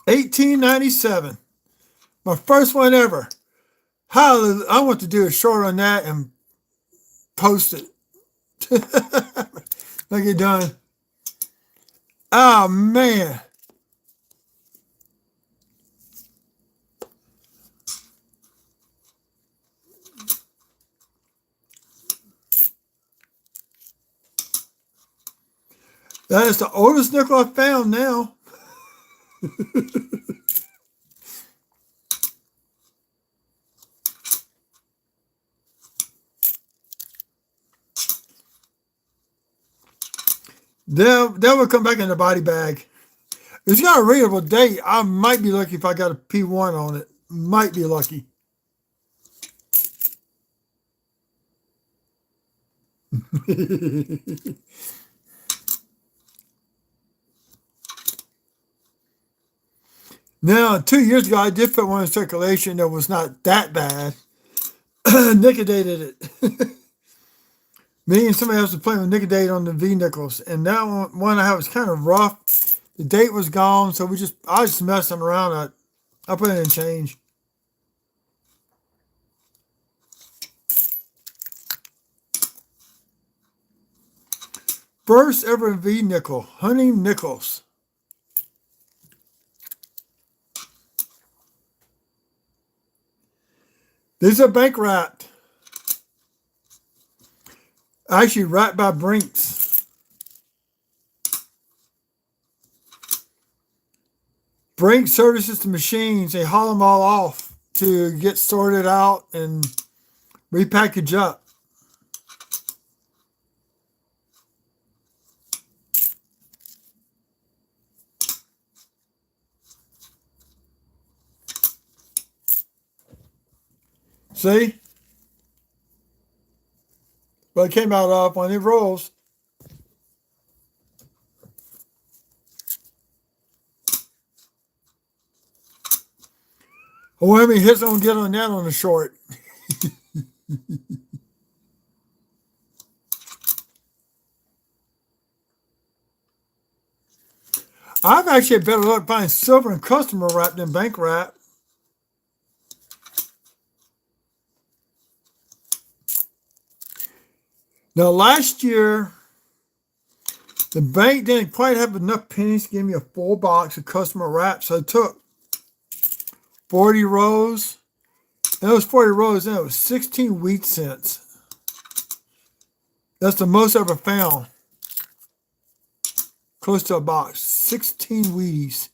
A: $18.97. My first one ever. Hallelujah. I want to do a short on that and post it. Like it done. Oh, man. That is the oldest nickel I've found now. That will come back in the body bag. It's got a readable date. I might be lucky if I got a P1 on it. Might be lucky. Now, 2 years ago, I did put one in circulation that was not that bad. Nicodated it. Me and somebody else was playing with Nicodate on the V-nickels, and that one I had was kind of rough. The date was gone, so I was just messing around. I put it in change. First ever V-nickel, Hunting Nichols. These are bank wrapped. Actually wrapped by Brinks. Brinks services the machines. They haul them all off to get sorted out and repackage up. See? But it came out of one of the rolls. I wonder how many hits I'm going to get on that on the short. I've actually had better luck buying silver and customer wrap than bank wrap. Now, last year, the bank didn't quite have enough pennies to give me a full box of customer wrap, so I took 40 rows. And those 40 rows, and it was 16 wheat cents. That's the most I ever found. Close to a box. 16 Wheaties.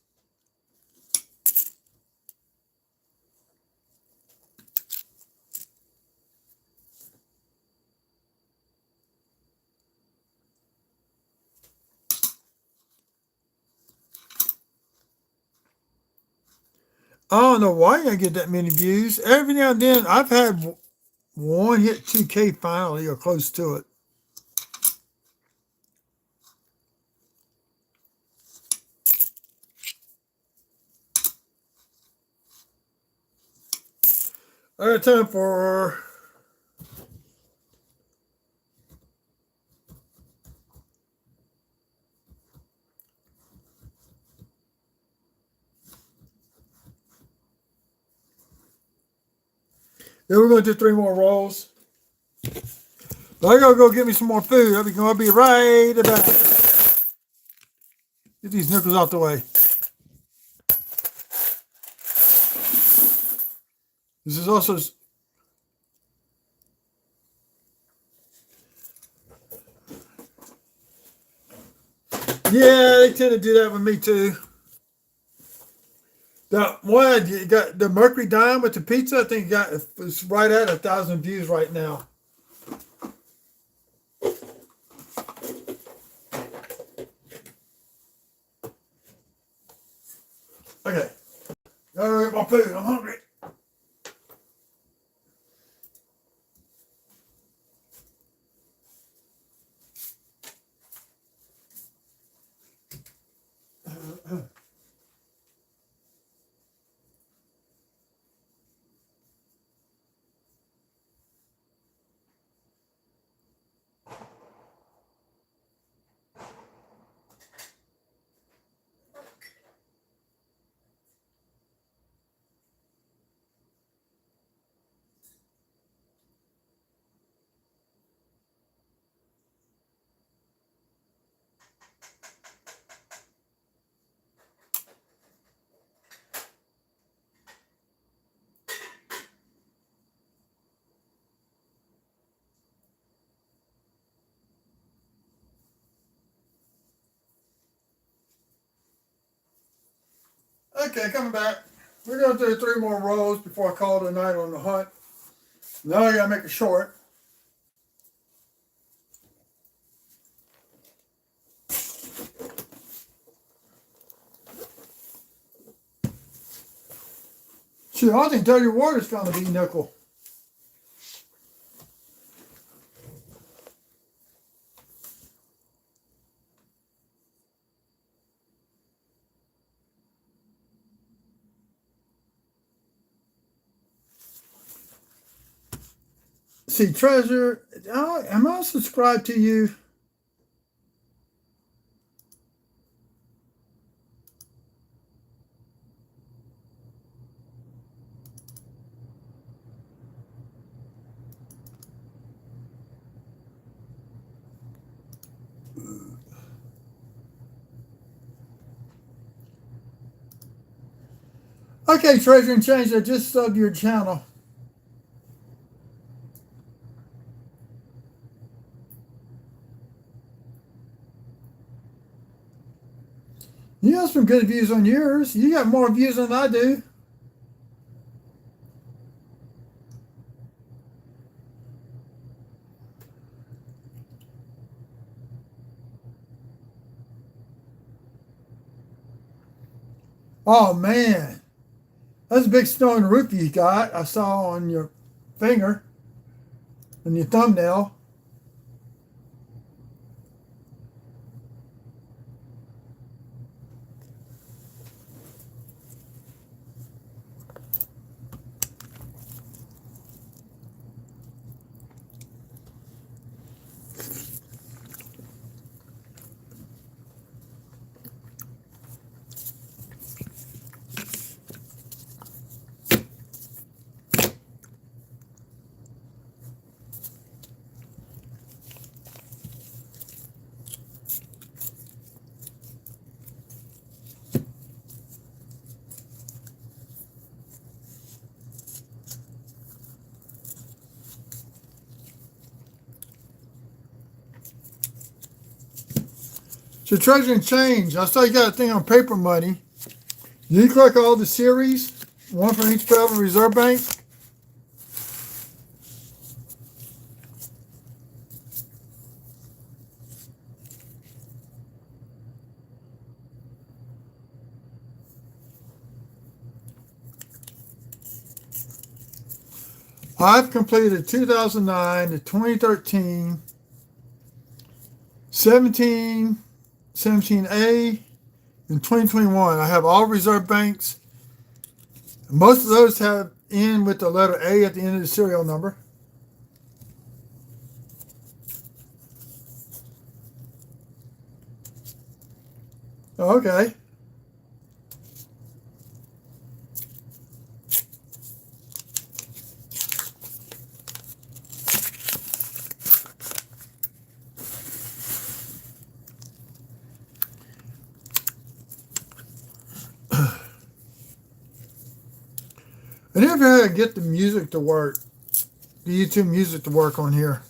A: I don't know why I get that many views. Every now and then, I've had one hit 2K finally, or close to it. I got time for then we're going to do 3 more rolls. But I gotta go get me some more food. I'll be right back. Get these nickels out the way. This is also. Yeah, they tend to do that with me too. That one, you got the Mercury Dime with the pizza. I think it's right at 1,000 views right now. Okay, gotta get my food. I'm hungry. Okay, coming back. We're gonna do 3 more rolls before I call it a night on the hunt. Now I gotta make it short. Shoot, I think Dirty Water's found a bee nickel. See, Treasure, am I subscribed to you? Okay, Treasure and Change, I just subbed your channel. You have some good views on yours. You got more views than I do. Oh, man. That's a big stone roof you got. I saw on your finger, on your thumbnail. So Treasure and Change, I saw you got a thing on paper money. You click all the series, one from each Federal Reserve Bank. I've completed 2009 to 2013, 17, 17A, and 2021. I have all reserve banks. Most of those have end with the letter A at the end of the serial number. Okay. I never had to get the music to work, the YouTube music to work on here.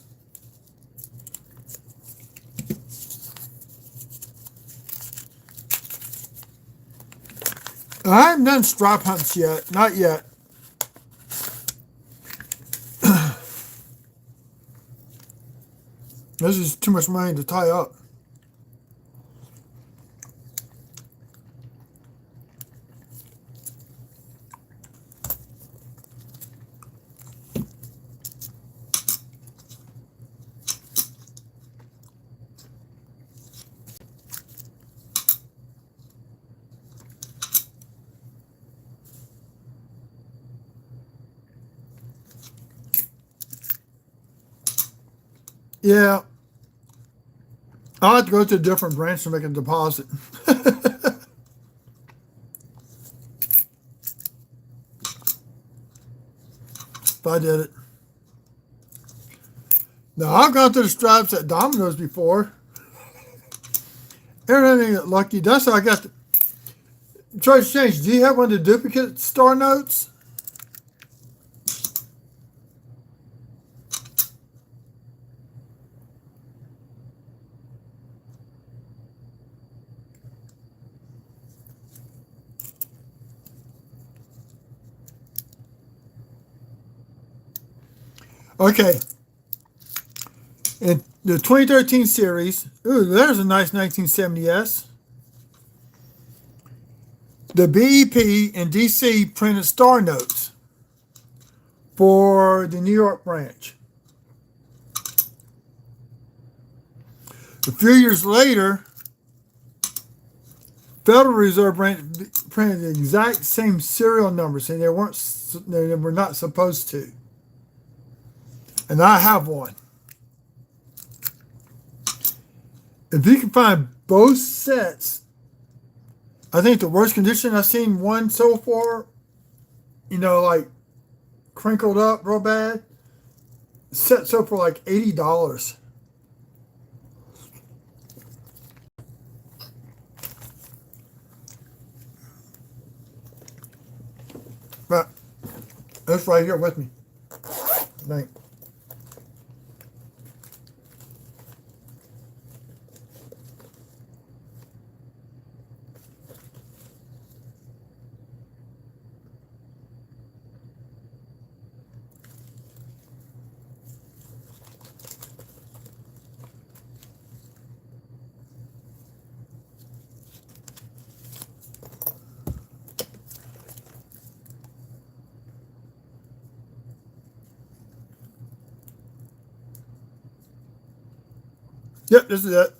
A: I haven't done stripe hunts yet, not yet. This is too much money to tie up. Yeah, I'll have to go to a different branch to make a deposit. If I did it. Now, I've gone to the stripes at Domino's before. Everything get lucky. That's how I got the Treasure Change. Do you have one of the duplicate star notes? Okay. In the 2013 series, ooh, there's a nice 1970S. The BEP and DC printed star notes for the New York branch. A few years later, Federal Reserve Branch printed the exact same serial numbers, and they were not supposed to. And I have one. If you can find both sets, I think the worst condition I've seen one so far, like crinkled up real bad, set so for like $80. But that's right here with me. Thanks. Yep, this is it.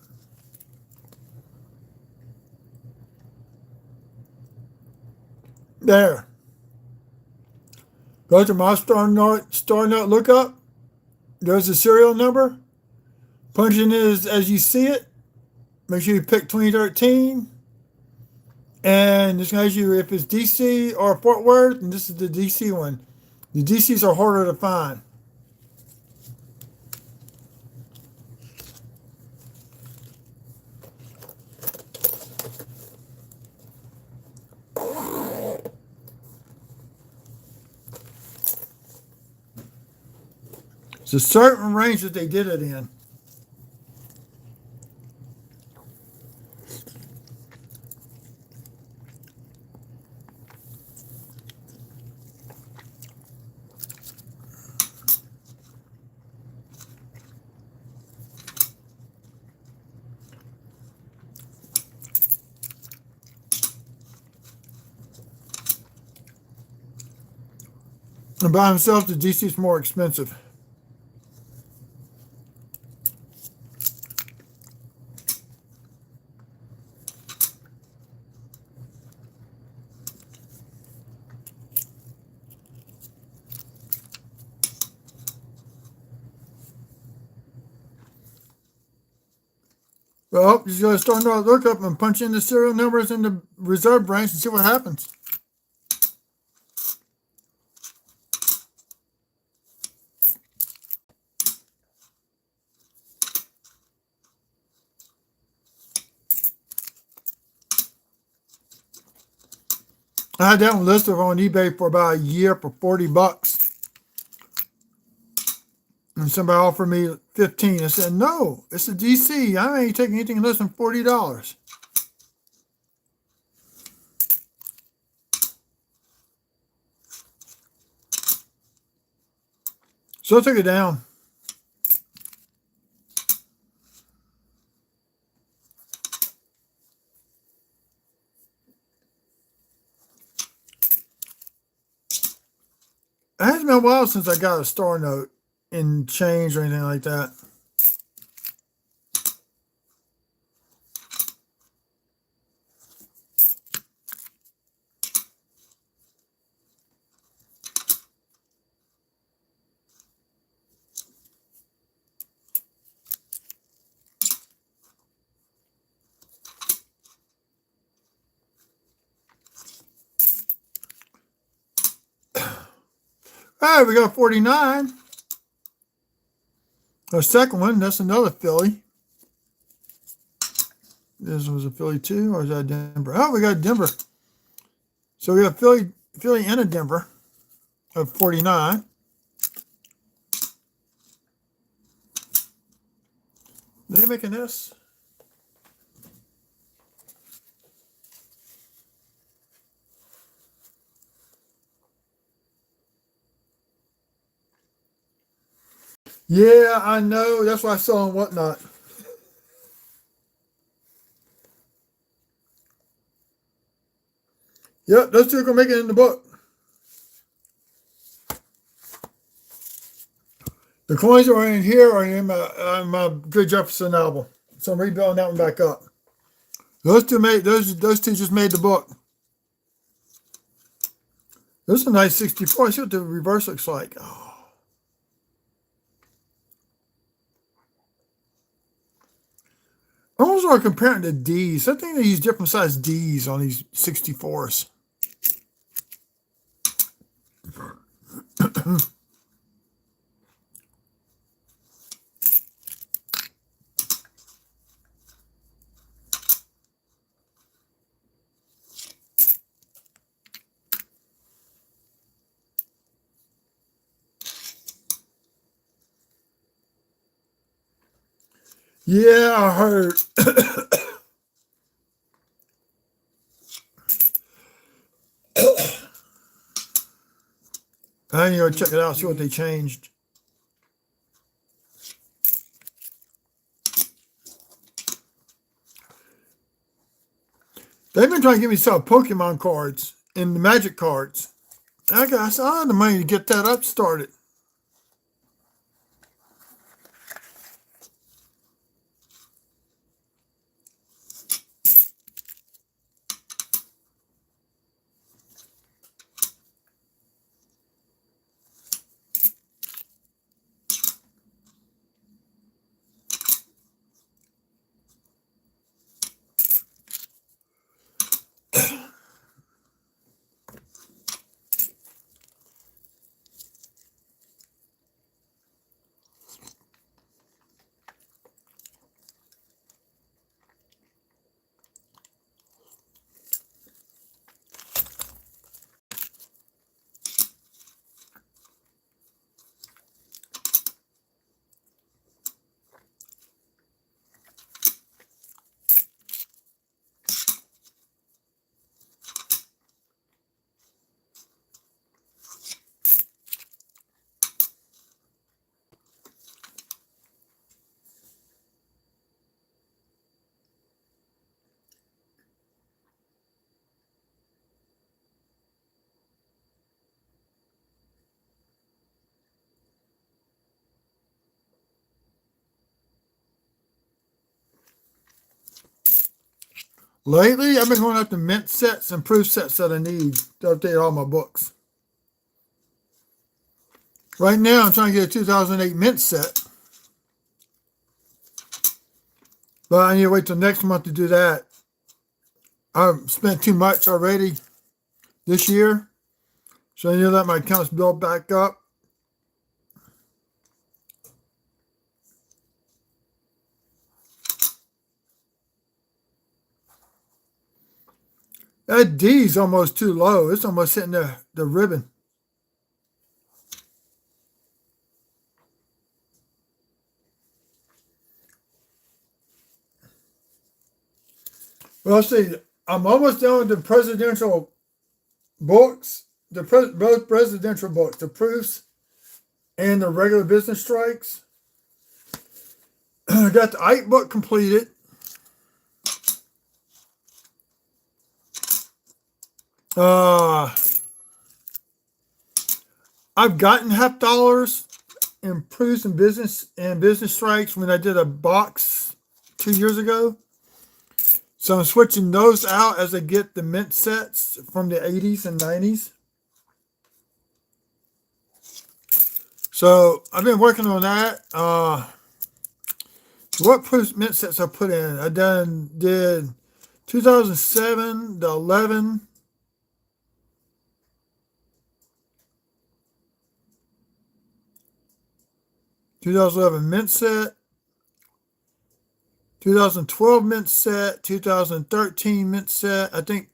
A: There. Go to my star note lookup. There's the serial number. Punch in it as you see it. Make sure you pick 2013. And this tells you if it's DC or Fort Worth, and this is the DC one. The DCs are harder to find. It's a certain range that they did it in. And by himself, the DC is more expensive. Well, you just got to start another lookup and punch in the serial numbers in the reserve branch and see what happens. I had that one listed on eBay for about a year for $40. And somebody offered me 15. I said, no, it's a DC. I ain't taking anything less than $40. So I took it down. It hasn't been a while since I got a star note in change or anything like that. All right, we got 49. The second one, that's another Philly. This was a Philly too, or is that Denver? Oh, we got Denver. So we got Philly and a Denver of 49. Did they make an S? Yeah, I know. That's why I saw on Whatnot. Yep, those two are going to make it in the book. The coins are in here or in my Good Jefferson album. So I'm rebuilding that one back up. Those two just made the book. This is a nice 64. See what the reverse looks like. Oh. I almost are comparing to D's. I think they use different size D's on these 64s. Yeah, I heard. I need to go check it out, see what they changed. They've been trying to get me to sell Pokemon cards and the Magic cards. I got the money to get that up started. Lately, I've been going after mint sets and proof sets that I need to update all my books. Right now, I'm trying to get a 2008 mint set, but I need to wait till next month to do that. I've spent too much already this year, so I need to let my accounts build back up. That D is almost too low. It's almost hitting the ribbon. Well, see, I'm almost done with the presidential books, both presidential books, the proofs and the regular business strikes. I got the Ike book completed. I've gotten half dollars in proofs and business strikes when I did a box 2 years ago. So I'm switching those out as I get the mint sets from the 80s and 90s. So I've been working on that. What proofs mint sets I put in? I did 2007 to 11. 2011 mint set, 2012 mint set, 2013 mint set. I think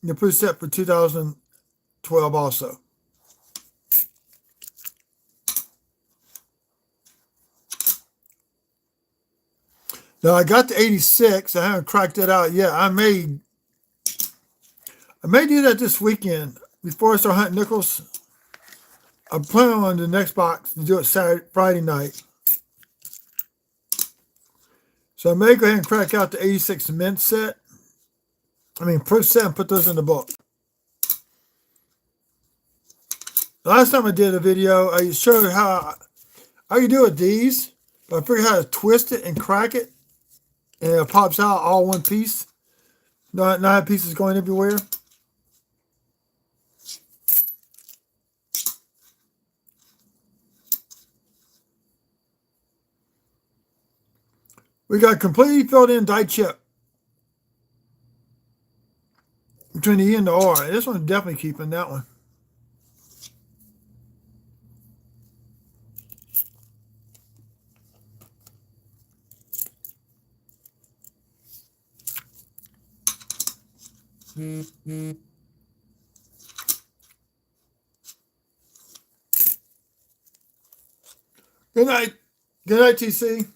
A: the proof set for 2012 also. Now I got the 86. I haven't cracked it out yet. I may do that this weekend before I start hunting nickels. I'm planning on the next box to do it Friday night. So I may go ahead and crack out the 86 mint set. Proof set and put those in the book. Last time I did a video, I showed how you do with these, but I figured how to twist it and crack it, and it pops out all one piece. Not pieces going everywhere. We got completely filled in die chip between the E and the R. This one's definitely keeping that one. Good night. Good night, TC.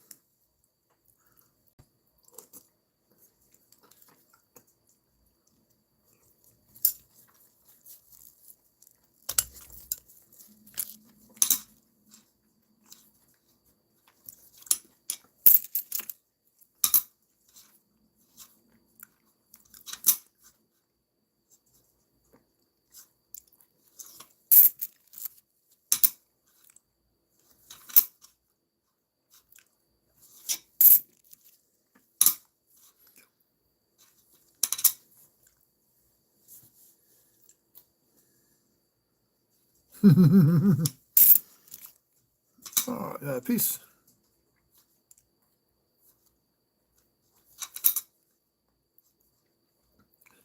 A: Oh, yeah, peace.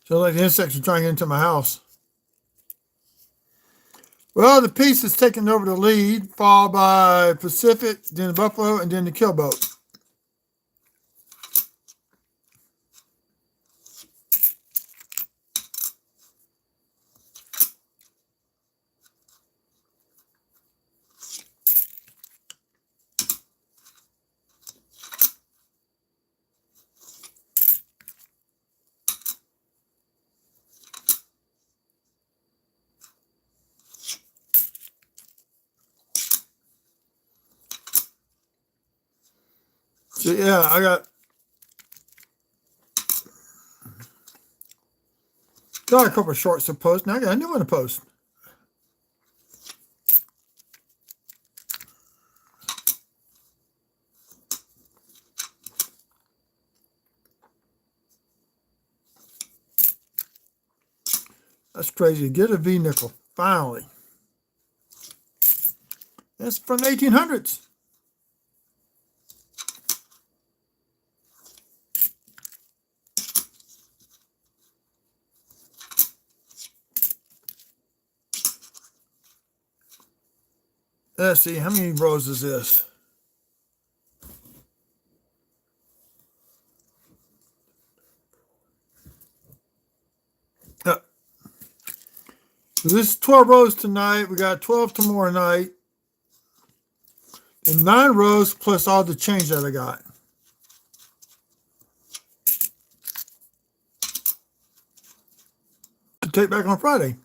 A: So like the insects are trying to get into my house. Well, the Peace is taking over the lead, followed by Pacific, then the Buffalo, and then the Killboat. So yeah, I got a couple of shorts to post. Now I got a new one to post. That's crazy. Get a V nickel. Finally. That's from the 1800s. Let's see, how many rows is this? So this is 12 rows tonight. We got 12 tomorrow night. And 9 rows plus all the change that I got. To take back on Friday.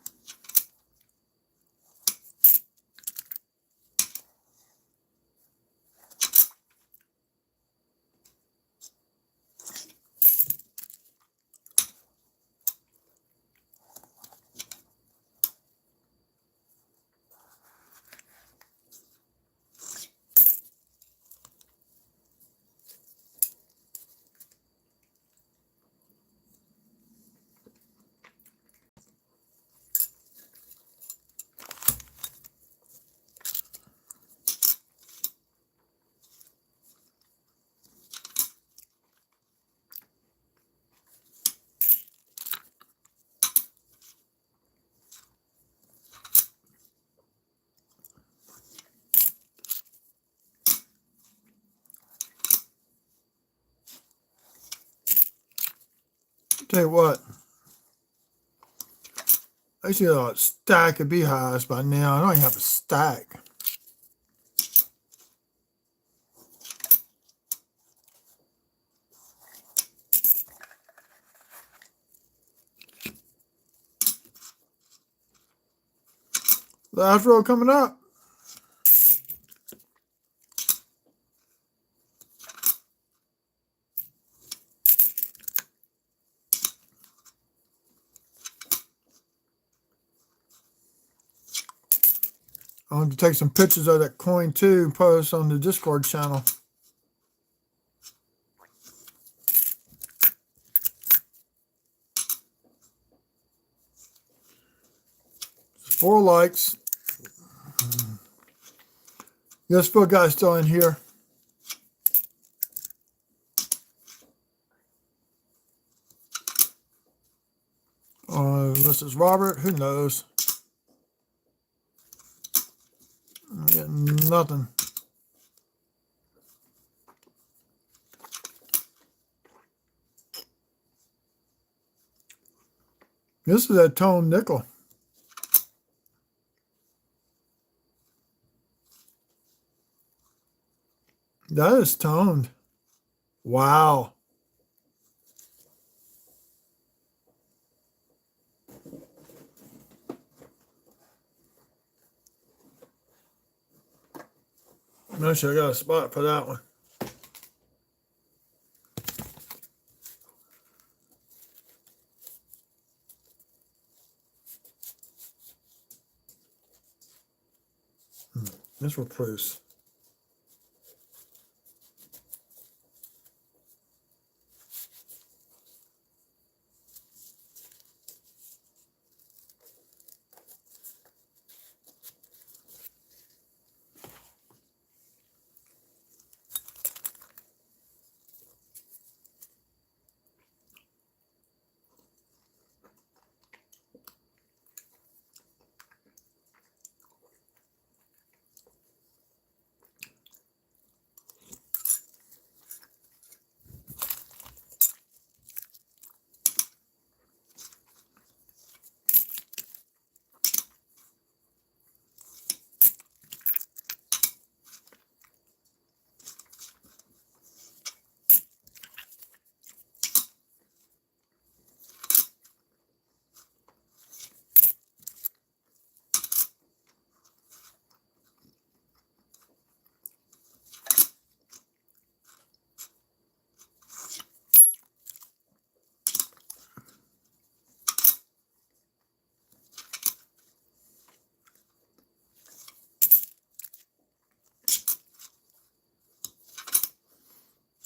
A: Tell you what, I used to get a stack of beehives by now. I don't even have a stack. Last row coming up. I want to take some pictures of that coin too and post on the Discord channel. Four likes. Yes, Phil guy's still in here. This is Robert. Who knows? I got nothing. This is that tone nickel. That is toned. Wow. I'm not sure I got a spot for that one. This will Bruce.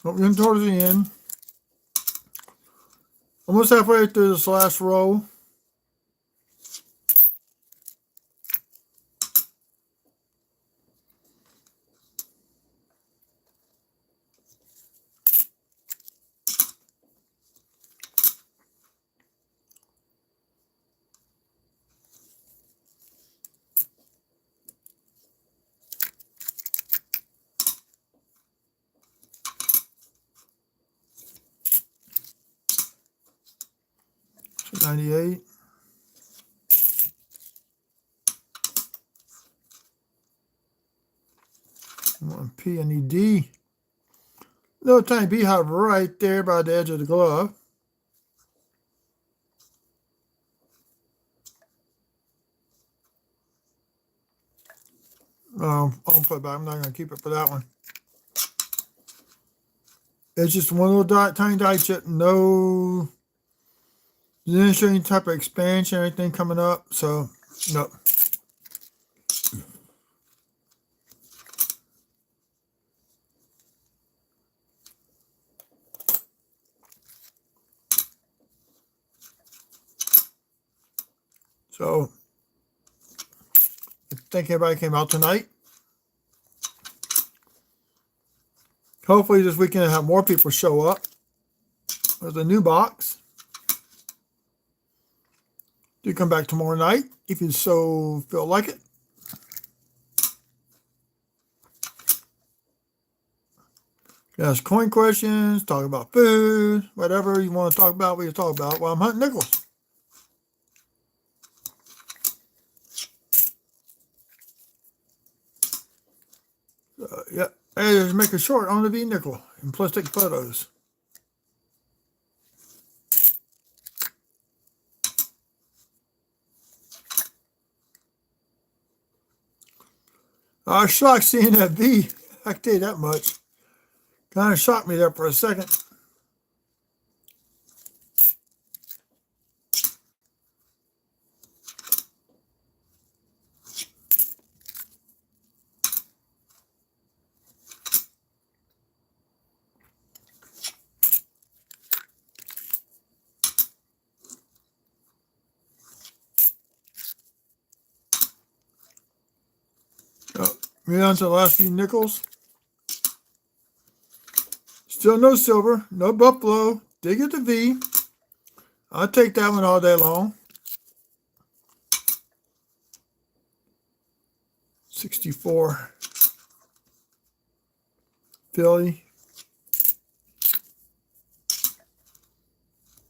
A: We're getting towards the end. Almost halfway through this last row. 98. One P, I need D. Little tiny beehive right there by the edge of the glove. I'll put it back. I'm not going to keep it for that one. It's just one little tiny die chip. No, didn't show any type of expansion or anything coming up. So, no. So, I think everybody came out tonight. Hopefully this weekend I'll have more people show up. There's a new box. Do come back tomorrow night if you so feel like it. Ask coin questions, talk about food, whatever you want to talk about, we talk about while I'm hunting nickels. Yeah, hey, just make a short on the V nickel and plus take photos. I was shocked seeing that V. I can tell you that much. Kind of shocked me there for a second. We're on to the last few nickels. Still no silver, no buffalo. Dig at the V. I'll take that one all day long. 64. Philly.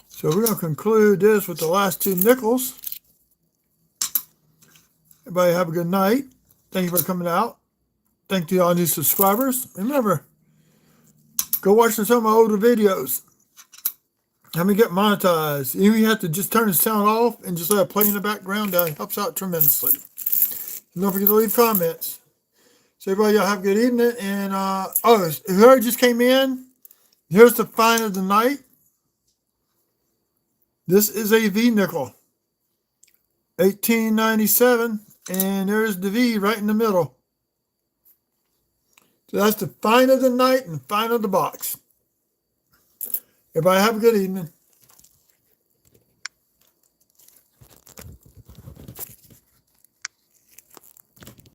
A: So we're going to conclude this with the last two nickels. Everybody have a good night. Thank you for coming out. Thank you to all new subscribers. Remember, go watch some of my older videos. How me get monetized. You have to just turn the sound off and just let it play in the background. That helps out tremendously. And don't forget to leave comments. So everybody, y'all have a good evening. And whoever just came in, here's the find of the night. This is a V nickel. 1897. And there's the V right in the middle. So that's the find of the night and find of the box. Everybody have a good evening.